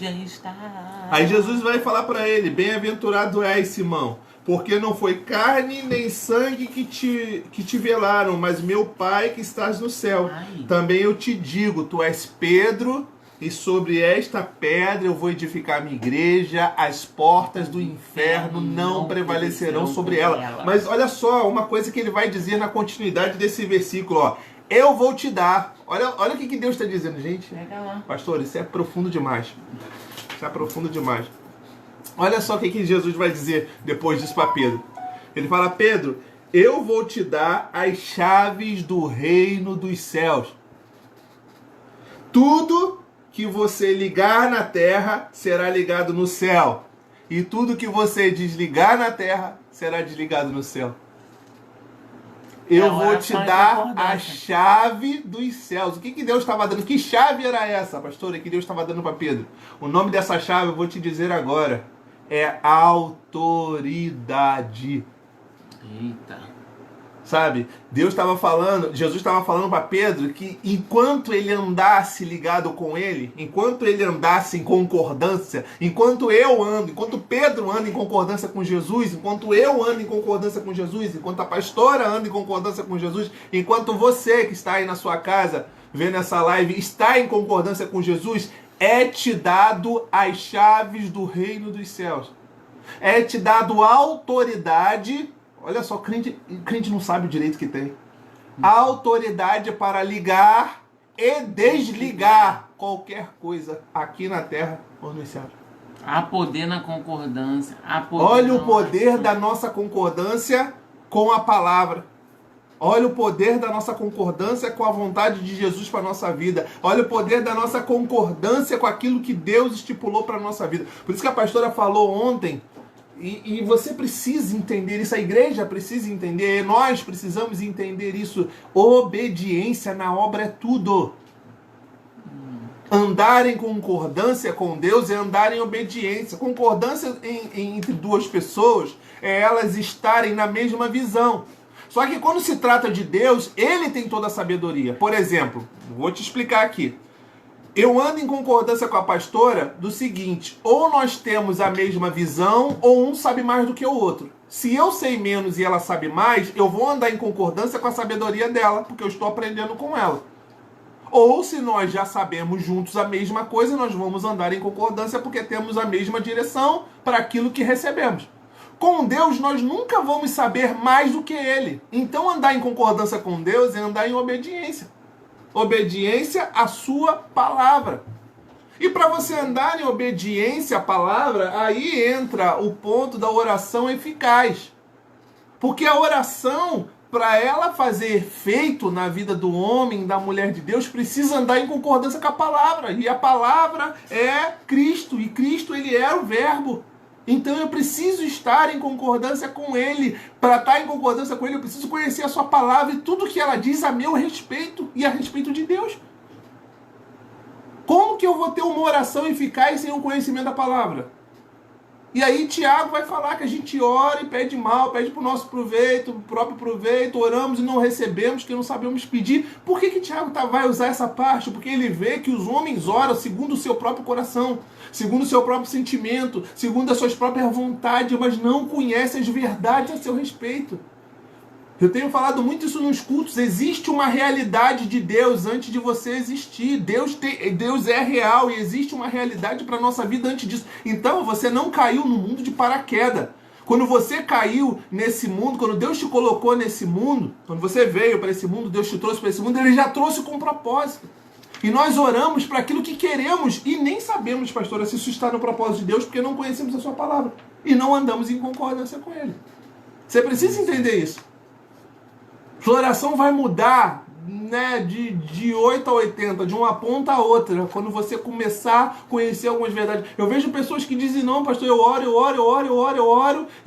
Aí Jesus vai falar para ele: bem-aventurado és, Simão, porque não foi carne nem sangue que te velaram, mas meu Pai que estás no céu. Também eu te digo, tu és Pedro, e sobre esta pedra eu vou edificar minha igreja, as portas do inferno não prevalecerão sobre ela. Mas olha só, uma coisa que ele vai dizer na continuidade desse versículo, ó: eu vou te dar. Olha o que Deus está dizendo, gente. Pega lá. Pastor, isso é profundo demais. Isso é profundo demais. Olha só o que Jesus vai dizer depois disso para Pedro. Ele fala: Pedro, eu vou te dar as chaves do reino dos céus. Tudo que você ligar na terra será ligado no céu. E tudo que você desligar na terra será desligado no céu. Eu vou te dar a chave dos céus. O que Deus estava dando? Que chave era essa, pastor? Que Deus estava dando para Pedro? O nome dessa chave eu vou te dizer agora. É autoridade. Eita. Sabe? Jesus estava falando para Pedro que enquanto ele andasse ligado com ele, enquanto ele andasse em concordância, enquanto Pedro anda em concordância com Jesus, enquanto eu ando em concordância com Jesus, enquanto a pastora anda em concordância com Jesus, enquanto você que está aí na sua casa vendo essa live está em concordância com Jesus, é te dado as chaves do reino dos céus. É te dado autoridade. Olha só, crente não sabe o direito que tem. Autoridade para ligar e desligar qualquer coisa aqui na terra ou nos céus. Há poder na concordância. Olha o poder da nossa concordância com a palavra. Olha o poder da nossa concordância com a vontade de Jesus para a nossa vida. Olha o poder da nossa concordância com aquilo que Deus estipulou para a nossa vida. Por isso que a pastora falou ontem. E você precisa entender isso, a igreja precisa entender, nós precisamos entender isso. Obediência na obra é tudo. Andar em concordância com Deus é andar em obediência. Concordância entre duas pessoas é elas estarem na mesma visão. Só que quando se trata de Deus, Ele tem toda a sabedoria. Por exemplo, vou te explicar aqui. Eu ando em concordância com a pastora do seguinte: ou nós temos a mesma visão, ou um sabe mais do que o outro. Se eu sei menos e ela sabe mais, eu vou andar em concordância com a sabedoria dela, porque eu estou aprendendo com ela. Ou se nós já sabemos juntos a mesma coisa, nós vamos andar em concordância porque temos a mesma direção para aquilo que recebemos. Com Deus, nós nunca vamos saber mais do que Ele. Então, andar em concordância com Deus é andar em obediência. Obediência à sua palavra. E para você andar em obediência à palavra, aí entra o ponto da oração eficaz. Porque a oração, para ela fazer efeito na vida do homem, da mulher de Deus, precisa andar em concordância com a palavra. E a palavra é Cristo. E Cristo, Ele é o Verbo. Então eu preciso estar em concordância com Ele. Para estar em concordância com Ele, eu preciso conhecer a sua palavra e tudo que ela diz a meu respeito e a respeito de Deus. Como que eu vou ter uma oração eficaz sem o conhecimento da palavra? E aí Tiago vai falar que a gente ora e pede mal, pede para o nosso proveito, próprio proveito, oramos e não recebemos, que não sabemos pedir. Por que Tiago vai usar essa parte? Porque ele vê que os homens oram segundo o seu próprio coração, segundo o seu próprio sentimento, segundo as suas próprias vontades, mas não conhecem as verdades a seu respeito. Eu tenho falado muito isso nos cultos. Existe uma realidade de Deus antes de você existir. Deus é real e existe uma realidade para a nossa vida antes disso. Então você não caiu no mundo de paraquedas. Quando você caiu nesse mundo, quando Deus te colocou nesse mundo, quando você veio para esse mundo, Deus te trouxe para esse mundo, Ele já trouxe com um propósito. E nós oramos para aquilo que queremos e nem sabemos, pastora, se isso está no propósito de Deus, porque não conhecemos a sua palavra e não andamos em concordância com Ele. Você precisa entender isso. Sua oração vai mudar, né, de 8 a 80, de uma ponta a outra, quando você começar a conhecer algumas verdades. Eu vejo pessoas que dizem: não, pastor, eu oro, e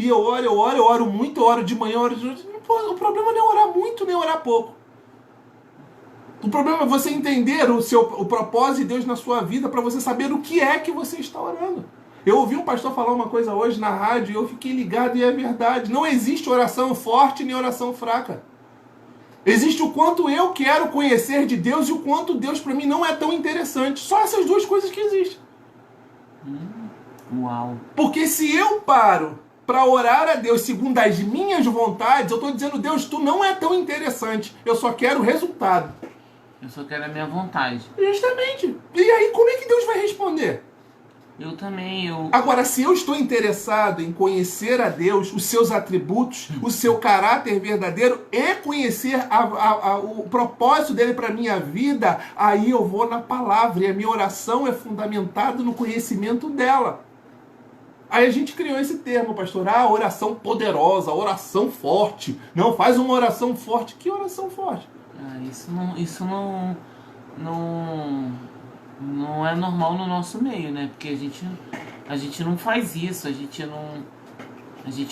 eu oro muito, eu oro de manhã, eu oro de noite. O problema não é orar muito, nem orar pouco. O problema é você entender o propósito de Deus na sua vida, para você saber o que é que você está orando. Eu ouvi um pastor falar uma coisa hoje na rádio e eu fiquei ligado, e é verdade. Não existe oração forte nem oração fraca. Existe o quanto eu quero conhecer de Deus e o quanto Deus para mim não é tão interessante. Só essas duas coisas que existem. Uau. Porque se eu paro para orar a Deus segundo as minhas vontades, eu estou dizendo: Deus, tu não é tão interessante. Eu só quero o resultado. Eu só quero a minha vontade. Justamente. E aí como é que Deus vai responder? Eu também, Agora, se eu estou interessado em conhecer a Deus, os seus atributos, o seu caráter verdadeiro e conhecer o propósito dele para a minha vida, aí eu vou na palavra e a minha oração é fundamentada no conhecimento dela. Aí a gente criou esse termo, pastor: oração poderosa, oração forte. Não, faz uma oração forte. Que oração forte? Isso não é normal no nosso meio, né? Porque a gente não faz isso, a gente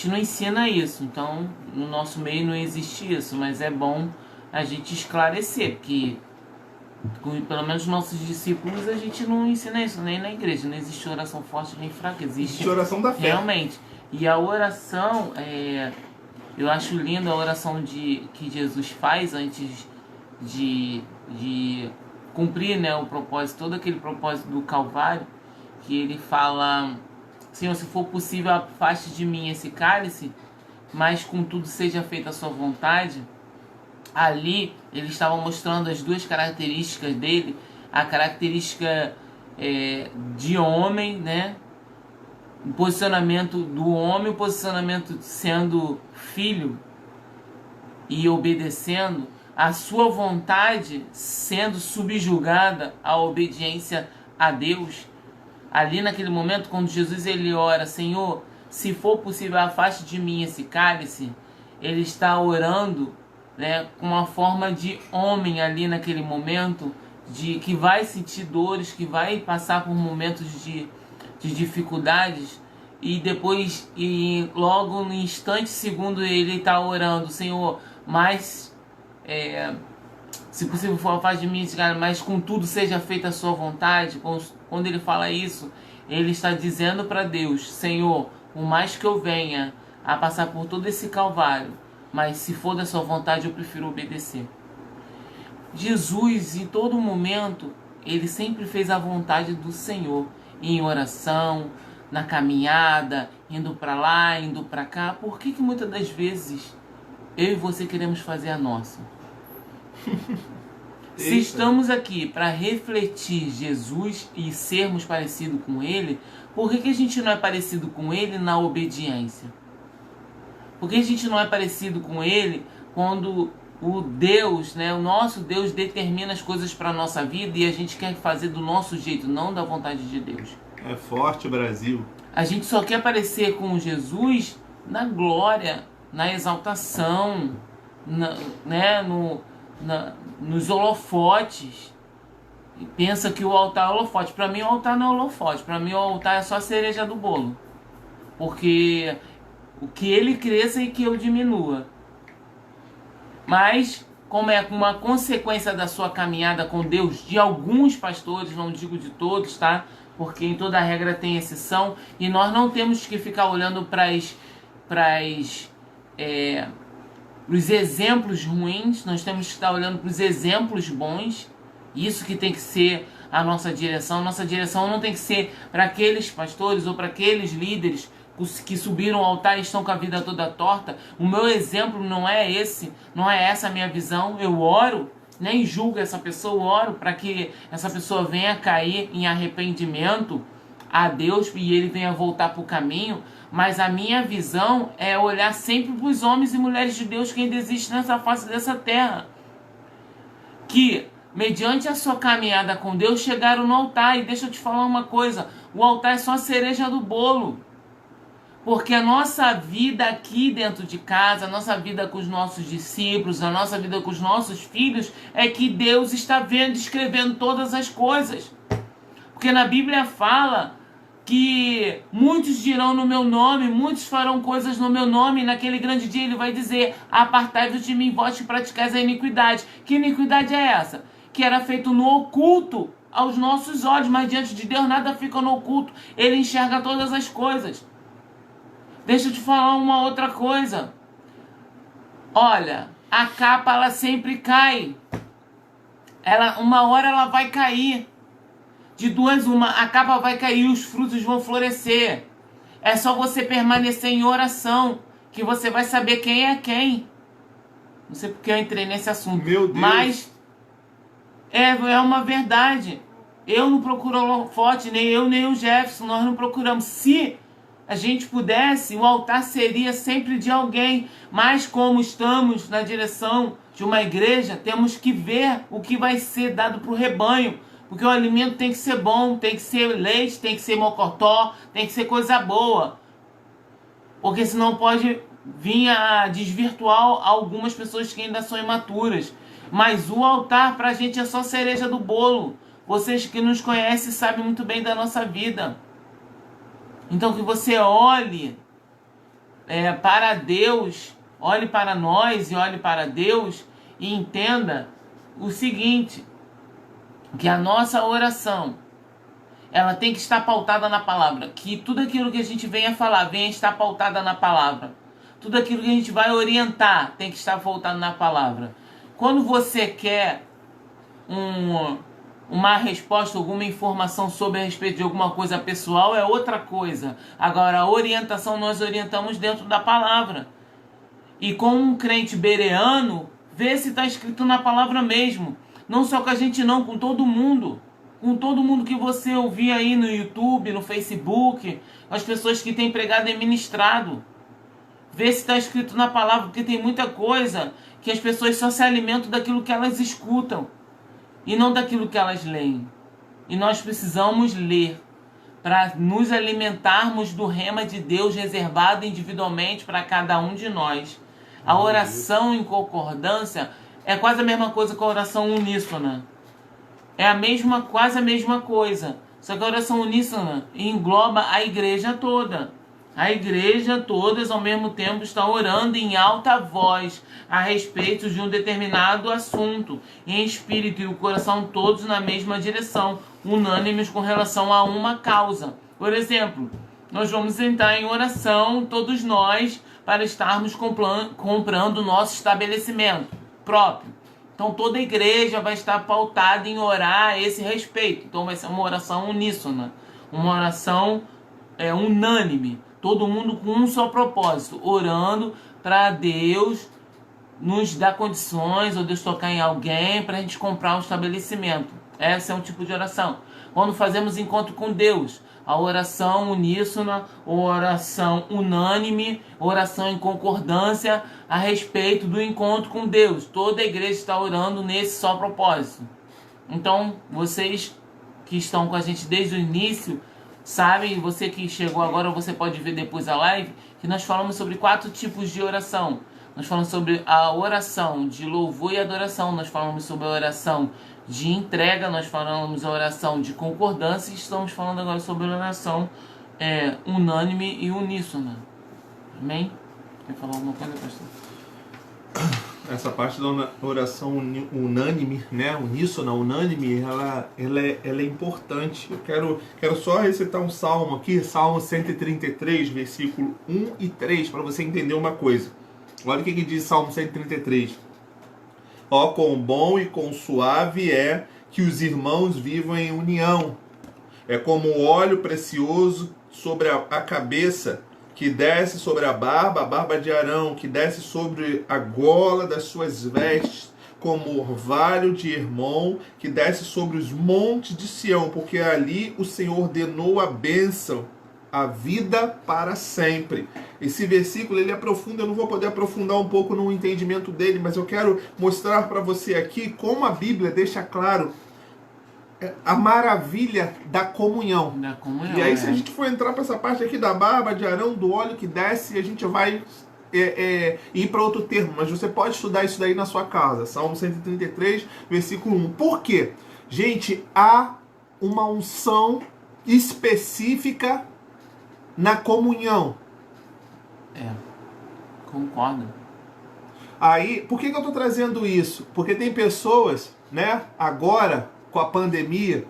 não ensina isso. Então, no nosso meio não existe isso, mas é bom a gente esclarecer, porque pelo menos nossos discípulos a gente não ensina isso, nem na igreja. Não existe oração forte nem fraca, existe oração da fé. Realmente. E a oração Eu acho linda a oração que Jesus faz antes de cumprir, né, o propósito, todo aquele propósito do Calvário, que ele fala: Senhor, se for possível, afaste de mim esse cálice, mas contudo seja feita a sua vontade. Ali ele estava mostrando as duas características dele, a característica de homem, né? O posicionamento do homem, o posicionamento sendo filho e obedecendo, a sua vontade sendo subjugada à obediência a Deus. Ali naquele momento, quando Jesus ele ora: Senhor, se for possível, afaste de mim esse cálice, ele está orando, né, com uma forma de homem ali naquele momento, de que vai sentir dores, que vai passar por momentos de dificuldades, e depois, e logo no instante segundo, ele está orando: Senhor, mas se possível for, afaste de mim esse cálice, mas contudo seja feita a sua vontade. Quando ele fala isso, ele está dizendo para Deus: Senhor, por mais que eu venha a passar por todo esse calvário, mas se for da sua vontade, eu prefiro obedecer. Jesus, em todo momento, ele sempre fez a vontade do Senhor, em oração, na caminhada, indo para lá, indo para cá. Por que muitas das vezes eu e você queremos fazer a nossa? Se estamos aqui para refletir Jesus e sermos parecidos com Ele, por que a gente não é parecido com Ele na obediência? Por que a gente não é parecido com Ele quando o Deus, né, o nosso Deus determina as coisas para a nossa vida e a gente quer fazer do nosso jeito, não da vontade de Deus? É forte, Brasil. A gente só quer parecer com Jesus na glória, na exaltação, nos holofotes. E pensa que o altar é holofote. Para mim o altar não é holofote. Para mim o altar é só a cereja do bolo. Porque o que ele cresça e que eu diminua. Mas, como é uma consequência da sua caminhada com Deus, de alguns pastores, não digo de todos, tá? Porque em toda regra tem exceção. E nós não temos que ficar olhando para os exemplos ruins, nós temos que estar olhando para os exemplos bons. Isso que tem que ser a nossa direção. Nossa direção não tem que ser para aqueles pastores ou para aqueles líderes que subiram ao altar e estão com a vida toda torta. O meu exemplo não é esse, não é essa a minha visão. Eu oro, nem julgo essa pessoa, oro para que essa pessoa venha cair em arrependimento a Deus e ele venha voltar para o caminho. Mas a minha visão é olhar sempre para os homens e mulheres de Deus que ainda existem nessa face dessa terra, que, mediante a sua caminhada com Deus, chegaram no altar. E deixa eu te falar uma coisa: o altar é só a cereja do bolo. Porque a nossa vida aqui dentro de casa, a nossa vida com os nossos discípulos, a nossa vida com os nossos filhos, é que Deus está vendo, escrevendo todas as coisas. Porque na Bíblia fala que muitos dirão no meu nome, muitos farão coisas no meu nome, e naquele grande dia ele vai dizer: apartai-vos de mim, vós que praticais a iniquidade. Que iniquidade é essa? Que era feito no oculto aos nossos olhos, mas diante de Deus nada fica no oculto, ele enxerga todas as coisas. Deixa eu te falar uma outra coisa. Olha, a capa ela sempre cai. Uma hora ela vai cair. De duas uma, a capa vai cair e os frutos vão florescer. É só você permanecer em oração que você vai saber quem é quem. Não sei porque eu entrei nesse assunto. Meu Deus. Mas é uma verdade. Eu não procuro holofote, nem eu, nem o Jefferson. Nós não procuramos. Se a gente pudesse, o altar seria sempre de alguém. Mas como estamos na direção de uma igreja, temos que ver o que vai ser dado para o rebanho. Porque o alimento tem que ser bom, tem que ser leite, tem que ser mocotó, tem que ser coisa boa. Porque senão pode vir a desvirtuar algumas pessoas que ainda são imaturas. Mas o altar pra gente é só cereja do bolo. Vocês que nos conhecem sabem muito bem da nossa vida. Então que você olhe para Deus, olhe para nós e olhe para Deus e entenda o seguinte: que a nossa oração, ela tem que estar pautada na palavra. Que tudo aquilo que a gente venha falar, venha estar pautada na palavra. tudo aquilo que a gente vai orientar tem que estar voltado na palavra. Quando você quer uma resposta, alguma informação sobre a respeito de alguma coisa pessoal, é outra coisa. Agora, a orientação nós orientamos dentro da palavra. E com um crente bereano, vê se está escrito na palavra mesmo. Não só com a gente não, com todo mundo. Com todo mundo que você ouvir aí no YouTube, no Facebook, as pessoas que têm pregado e ministrado. Vê se está escrito na palavra, porque tem muita coisa que as pessoas só se alimentam daquilo que elas escutam e não daquilo que elas leem. E nós precisamos ler para nos alimentarmos do rema de Deus reservado individualmente para cada um de nós. A oração em concordância é quase a mesma coisa que a oração uníssona. É quase a mesma coisa. Só que a oração uníssona engloba a igreja toda. A igreja todas ao mesmo tempo está orando em alta voz a respeito de um determinado assunto, em espírito e o coração todos na mesma direção, unânimes com relação a uma causa. Por exemplo, nós vamos entrar em oração, todos nós, para estarmos comprando o nosso estabelecimento próprio. Então toda a igreja vai estar pautada em orar a esse respeito. Então vai ser uma oração uníssona, uma oração unânime. Todo mundo com um só propósito, orando para Deus nos dar condições, ou Deus tocar em alguém para a gente comprar um estabelecimento. Esse é um tipo de oração. Quando fazemos encontro com Deus, a oração uníssona, ou oração unânime, oração em concordância a respeito do encontro com Deus. Toda a igreja está orando nesse só propósito. Então, vocês que estão com a gente desde o início, sabem, você que chegou agora, você pode ver depois a live, que nós falamos sobre 4 tipos de oração. Nós falamos sobre a oração de louvor e adoração, nós falamos sobre a oração de entrega, nós falamos a oração de concordância e estamos falando agora sobre a oração unânime e uníssona. Amém? Quer falar alguma coisa, pastor? Essa parte da oração unânime, né, uníssona, unânime, ela é importante. Eu quero só recitar um salmo aqui, Salmo 133, versículo 1 e 3, para você entender uma coisa. Olha o que diz Salmo 133. Ó, quão bom e quão suave é que os irmãos vivam em união. É como óleo precioso sobre a cabeça, que desce sobre a barba de Arão, que desce sobre a gola das suas vestes, como orvalho de Hermon, que desce sobre os montes de Sião, porque ali o Senhor ordenou a bênção, a vida para sempre. Esse versículo, ele é profundo, eu não vou poder aprofundar um pouco no entendimento dele, mas eu quero mostrar para você aqui como a Bíblia deixa claro a maravilha da comunhão. E aí, se a gente for entrar para essa parte aqui da barba de Arão, do óleo que desce, a gente vai ir para outro termo, mas você pode estudar isso daí na sua casa. Salmo 133, versículo 1. Por quê? Gente, há uma unção específica na comunhão. Concordo. Aí, por que eu estou trazendo isso? Porque tem pessoas, né, agora, com a pandemia,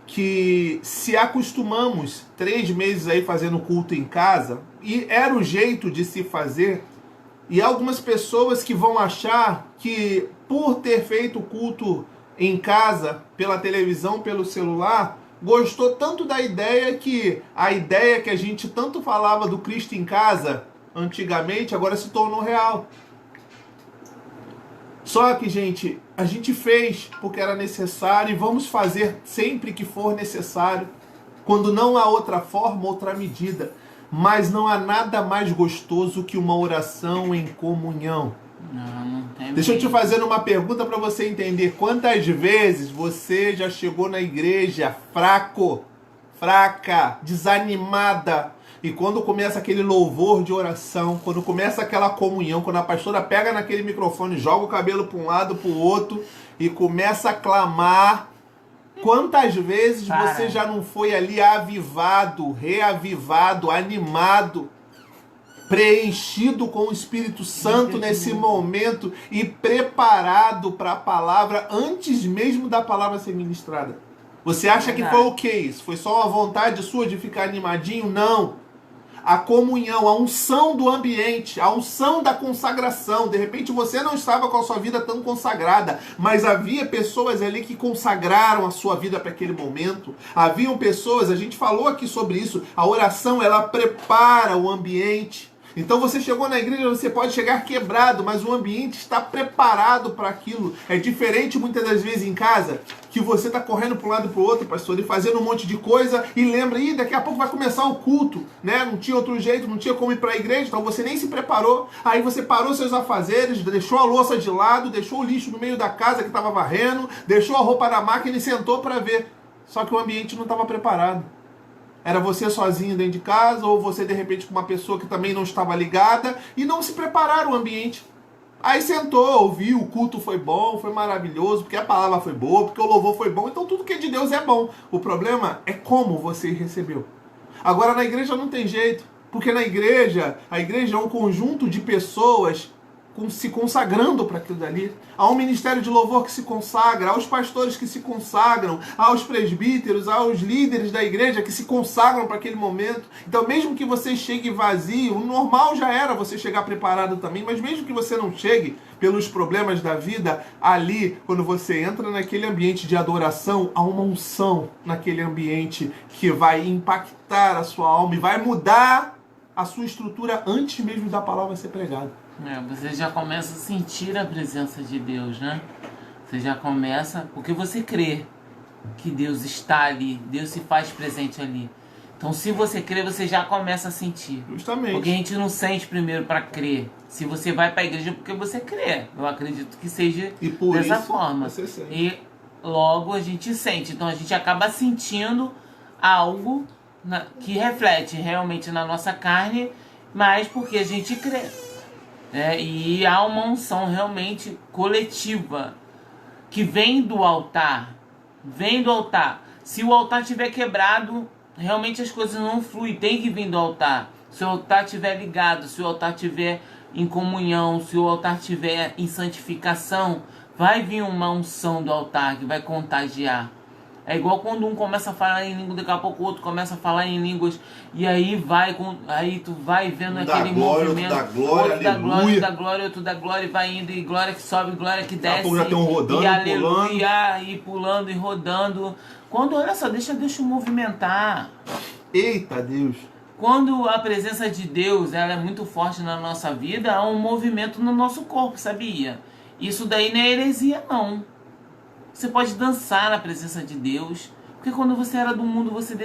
que se acostumamos 3 meses aí fazendo culto em casa, e era o jeito de se fazer, e há algumas pessoas que vão achar que por ter feito o culto em casa, pela televisão, pelo celular, gostou tanto da ideia que a ideia que a gente tanto falava do Cristo em casa antigamente, agora se tornou real. Só que, gente, a gente fez porque era necessário e vamos fazer sempre que for necessário. Quando não há outra forma, outra medida. Mas não há nada mais gostoso que uma oração em comunhão. Não tem. Deixa eu te fazer uma pergunta para você entender. Quantas vezes você já chegou na igreja fraca, desanimada, e quando começa aquele louvor de oração, quando começa aquela comunhão, quando a pastora pega naquele microfone, joga o cabelo para um lado, para o outro e começa a clamar, quantas vezes você já não foi ali avivado, reavivado, animado, preenchido com o Espírito Santo nesse momento e preparado para a palavra antes mesmo da palavra ser ministrada? Você acha que foi o que isso? Foi só uma vontade sua de ficar animadinho? Não. a comunhão, a unção do ambiente, a unção da consagração. De repente você não estava com a sua vida tão consagrada, mas havia pessoas ali que consagraram a sua vida para aquele momento. Haviam pessoas, a gente falou aqui sobre isso, a oração ela prepara o ambiente. Então você chegou na igreja, você pode chegar quebrado, mas o ambiente está preparado para aquilo. É diferente muitas das vezes em casa, que você está correndo para um lado e para o outro, pastor, e fazendo um monte de coisa, e lembra, daqui a pouco vai começar o culto, né? Não tinha outro jeito, não tinha como ir para a igreja, então você nem se preparou. Aí você parou seus afazeres, deixou a louça de lado, deixou o lixo no meio da casa que estava varrendo, deixou a roupa na máquina e sentou para ver. Só que o ambiente não estava preparado. Era você sozinho dentro de casa, ou você de repente com uma pessoa que também não estava ligada, e não se prepararam o ambiente. Aí sentou, ouviu, o culto foi bom, foi maravilhoso, porque a palavra foi boa, porque o louvor foi bom, então tudo que é de Deus é bom. O problema é como você recebeu. Agora na igreja não tem jeito, porque na igreja, a igreja é um conjunto de pessoas se consagrando para aquilo dali. Há um ministério de louvor que se consagra, há os pastores que se consagram, há os presbíteros, há os líderes da igreja que se consagram para aquele momento. Então mesmo que você chegue vazio, o normal já era você chegar preparado também, mas mesmo que você não chegue pelos problemas da vida, ali, quando você entra naquele ambiente de adoração, há uma unção naquele ambiente que vai impactar a sua alma e vai mudar a sua estrutura antes mesmo da palavra ser pregada. Você já começa a sentir a presença de Deus, né? Você já começa, porque você crê que Deus está ali, Deus se faz presente ali. Então se você crê, você já começa a sentir. Justamente. Porque a gente não sente primeiro para crer. Se você vai para a igreja porque você crê, eu acredito que seja e por dessa isso forma. Você sente. E logo a gente sente. Então a gente acaba sentindo algo que reflete realmente na nossa carne, mas porque a gente crê. E há uma unção realmente coletiva que vem do altar. Vem do altar. Se o altar estiver quebrado, realmente as coisas não fluem. Tem que vir do altar. Se o altar estiver ligado, se o altar estiver em comunhão, se o altar estiver em santificação, vai vir uma unção do altar que vai contagiar. É igual quando um começa a falar em língua, daqui a pouco o outro começa a falar em línguas, e aí aí tu vai vendo aquele movimento, outro da glória, outro da glória, e vai indo, e glória que sobe, glória que desce, já tem um rodando, e aleluia, e pulando e rodando. Quando, olha só, deixa Deus te movimentar. Eita Deus! Quando a presença de Deus ela é muito forte na nossa vida, há um movimento no nosso corpo, sabia? Isso daí não é heresia, não. Você pode dançar na presença de Deus. Porque quando você era do mundo, você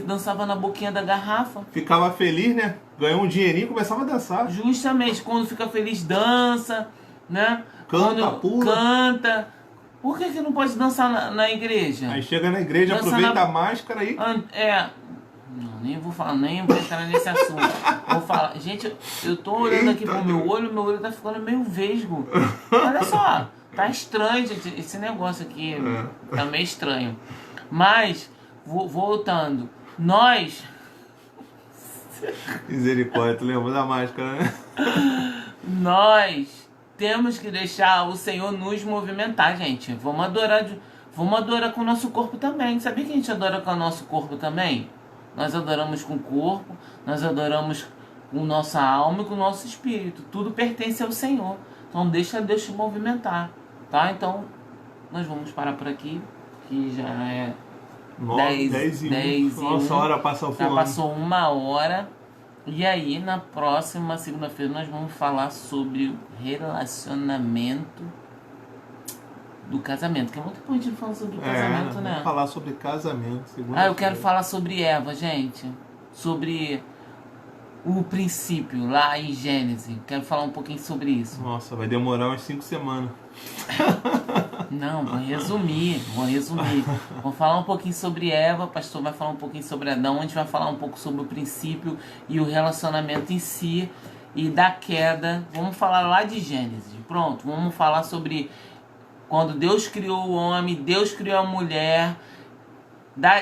dançava na boquinha da garrafa. Ficava feliz, né? Ganhou um dinheirinho e começava a dançar. Justamente. Quando fica feliz, dança, né? Canta, pula. Canta. Por que não pode dançar na igreja? Aí chega na igreja, dança aproveita a máscara aí. Não, nem vou falar, nem vou entrar nesse assunto. Vou falar. Gente, eu tô olhando aqui pro meu olho tá ficando meio vesgo. Olha só. Tá estranho, gente, esse negócio aqui tá meio estranho. Mas, voltando, nós... Misericórdia, tu lembra da máscara, né? Nós temos que deixar o Senhor nos movimentar, gente. Vamos adorar com o nosso corpo também. Sabia que a gente adora com o nosso corpo também? Nós adoramos com o corpo, nós adoramos com nossa alma e com o nosso espírito. Tudo pertence ao Senhor. Então deixa Deus te movimentar. Tá? Então, nós vamos parar por aqui, que já é 10 e 1. Nossa, a hora passa voando. Já passou 1 hora. E aí, na próxima segunda-feira, nós vamos falar sobre o relacionamento do casamento. Que é muito importante falar sobre o casamento, né? Vamos falar sobre casamento. Eu quero falar sobre Eva, gente. Sobre o princípio, lá em Gênesis. Quero falar um pouquinho sobre isso. Nossa, vai demorar umas 5 semanas. Não, vou resumir. Vou falar um pouquinho sobre Eva, o pastor vai falar um pouquinho sobre Adão, a gente vai falar um pouco sobre o princípio e o relacionamento em si e da queda. Vamos falar lá de Gênesis. Pronto, vamos falar sobre quando Deus criou o homem, Deus criou a mulher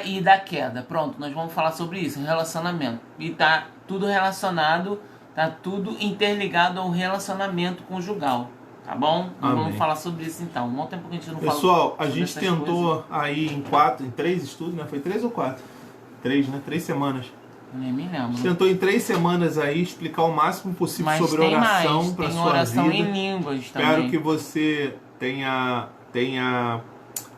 e da queda. Pronto, nós vamos falar sobre isso, relacionamento. E tá tudo relacionado, tá tudo interligado ao relacionamento conjugal. Tá bom? Vamos falar sobre isso então. Um tempo que a gente não fala. Pessoal, a gente tentou aí em 3 estudos, né? Foi 3 ou 4? 3, né? 3 semanas. Nem me lembro. Tentou em 3 semanas aí explicar o máximo possível Mas sobre tem oração mais, para tem sua oração vida. em línguas também. Espero que você tenha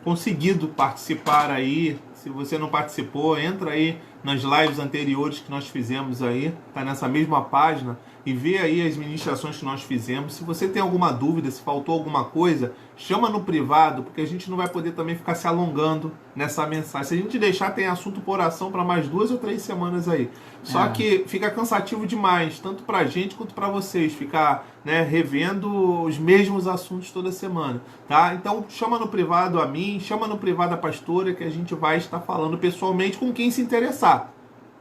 conseguido participar aí. Se você não participou, entra aí nas lives anteriores que nós fizemos aí, tá nessa mesma página, e vê aí as ministrações que nós fizemos. Se você tem alguma dúvida, se faltou alguma coisa, chama no privado, porque a gente não vai poder também ficar se alongando nessa mensagem. Se a gente deixar, tem assunto por oração para mais 2 ou 3 semanas aí. Só que fica cansativo demais, tanto pra gente quanto pra vocês, ficar, né, revendo os mesmos assuntos toda semana, tá? Então chama no privado a mim, chama no privado a pastora, que a gente vai estar falando pessoalmente com quem se interessar,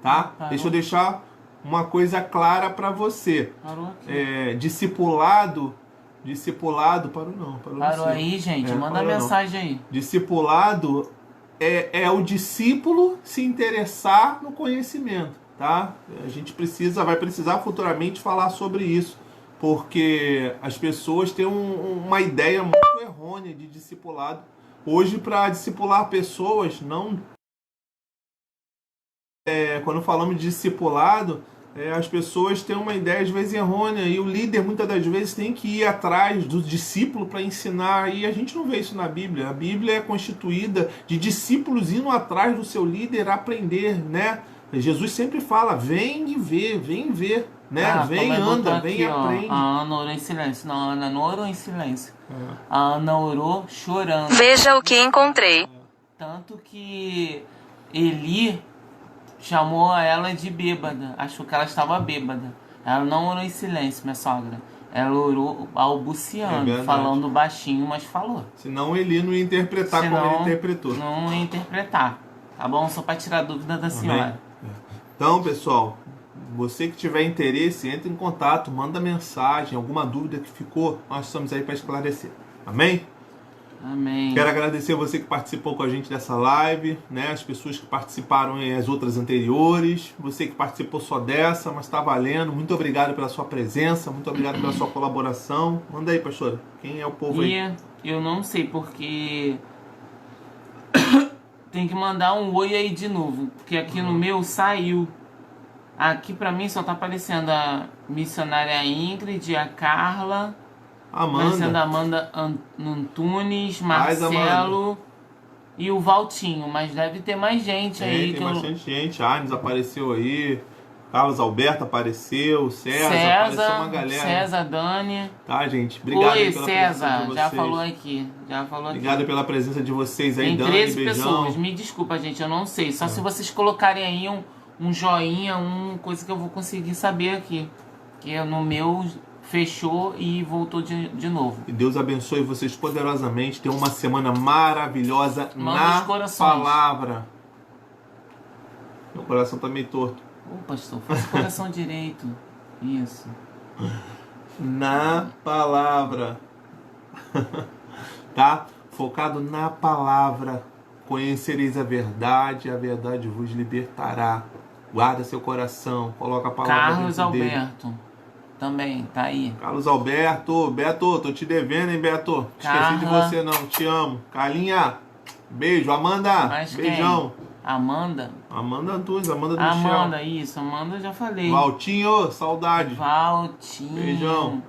tá? Deixa eu deixar uma coisa clara para você. Parou aqui. Discipulado, Parou aí, gente, manda mensagem aí. Discipulado é o discípulo se interessar no conhecimento, tá? A gente vai precisar futuramente falar sobre isso, porque as pessoas têm uma ideia muito errônea de discipulado. Hoje, para discipular pessoas, quando falamos de discipulado, as pessoas têm uma ideia às vezes errônea, e o líder muitas das vezes tem que ir atrás do discípulo para ensinar, e a gente não vê isso na Bíblia. A Bíblia é constituída de discípulos indo atrás do seu líder aprender, né? Jesus sempre fala, vem e vê, né? Vem, anda, vem e aprende. A Ana orou em silêncio. Não, a Ana não orou em silêncio. A Ana orou chorando. Veja o que encontrei. Tanto que Eli chamou ela de bêbada. Achou que ela estava bêbada. Ela não orou em silêncio, minha sogra. Ela orou balbuciando, falando baixinho, mas falou. Senão Eli não ia interpretar como ele interpretou. Não ia interpretar. Tá bom? Só para tirar a dúvida da senhora. Então, pessoal, você que tiver interesse, entre em contato, manda mensagem, alguma dúvida que ficou, nós estamos aí para esclarecer. Amém? Amém. Quero agradecer você que participou com a gente dessa live, né? As pessoas que participaram em as outras anteriores, você que participou só dessa, mas está valendo. Muito obrigado pela sua presença, muito obrigado pela sua colaboração. Manda aí, pastora, quem é o povo aí? Eu não sei, porque tem que mandar um oi aí de novo, porque aqui no meu saiu. Aqui pra mim só tá aparecendo a missionária Ingrid, a Carla, aparecendo a Amanda Antunes, Marcelo e o Valtinho, mas deve ter mais gente aí. Tem bastante gente. Arnes apareceu aí, Carlos Alberto apareceu, César, apareceu uma galera. César, Dani. Tá, gente? Obrigado Oi, pela César, presença de vocês. já falou aqui. Obrigado pela presença de vocês aí, Tem Dani, 13 beijão. pessoas, me desculpa, gente, eu não sei. Só se vocês colocarem aí um joinha, coisa que eu vou conseguir saber aqui. Que no meu fechou e voltou de novo. E Deus abençoe vocês poderosamente. Tenham uma semana maravilhosa na palavra. Meu coração tá meio torto. Ô, pastor, faz o coração direito. Isso. Na palavra. Tá? Focado na palavra. Conhecereis a verdade vos libertará. Guarda seu coração, coloca a palavra Carlos dentro dele. Alberto também, tá aí. Carlos Alberto, Beto, tô te devendo, hein, Beto? Esqueci de você não, te amo. Carlinha, beijo. Amanda, beijão. Quem? Amanda Antunes, Amanda do Amanda, isso, Amanda eu já falei. Valtinho, saudade. Valtinho. Beijão.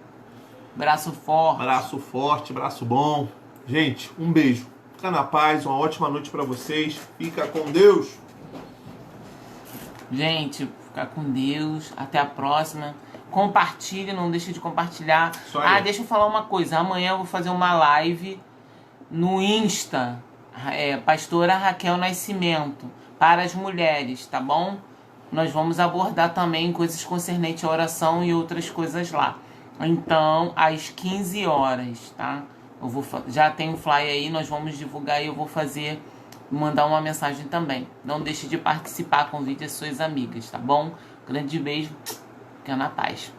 Braço forte. Braço forte, braço bom. Gente, um beijo. Fica na paz, uma ótima noite pra vocês. Fica com Deus. Gente, fica com Deus. Até a próxima. Compartilhe, não deixe de compartilhar. Deixa eu falar uma coisa. Amanhã eu vou fazer uma live no Insta. Pastora Raquel Nascimento. Para as mulheres, tá bom? Nós vamos abordar também coisas concernentes à oração e outras coisas lá. Então, às 15 horas, tá? Já tem o flyer aí, nós vamos divulgar e eu vou mandar uma mensagem também. Não deixe de participar, convide as suas amigas, tá bom? Grande beijo, fica na paz.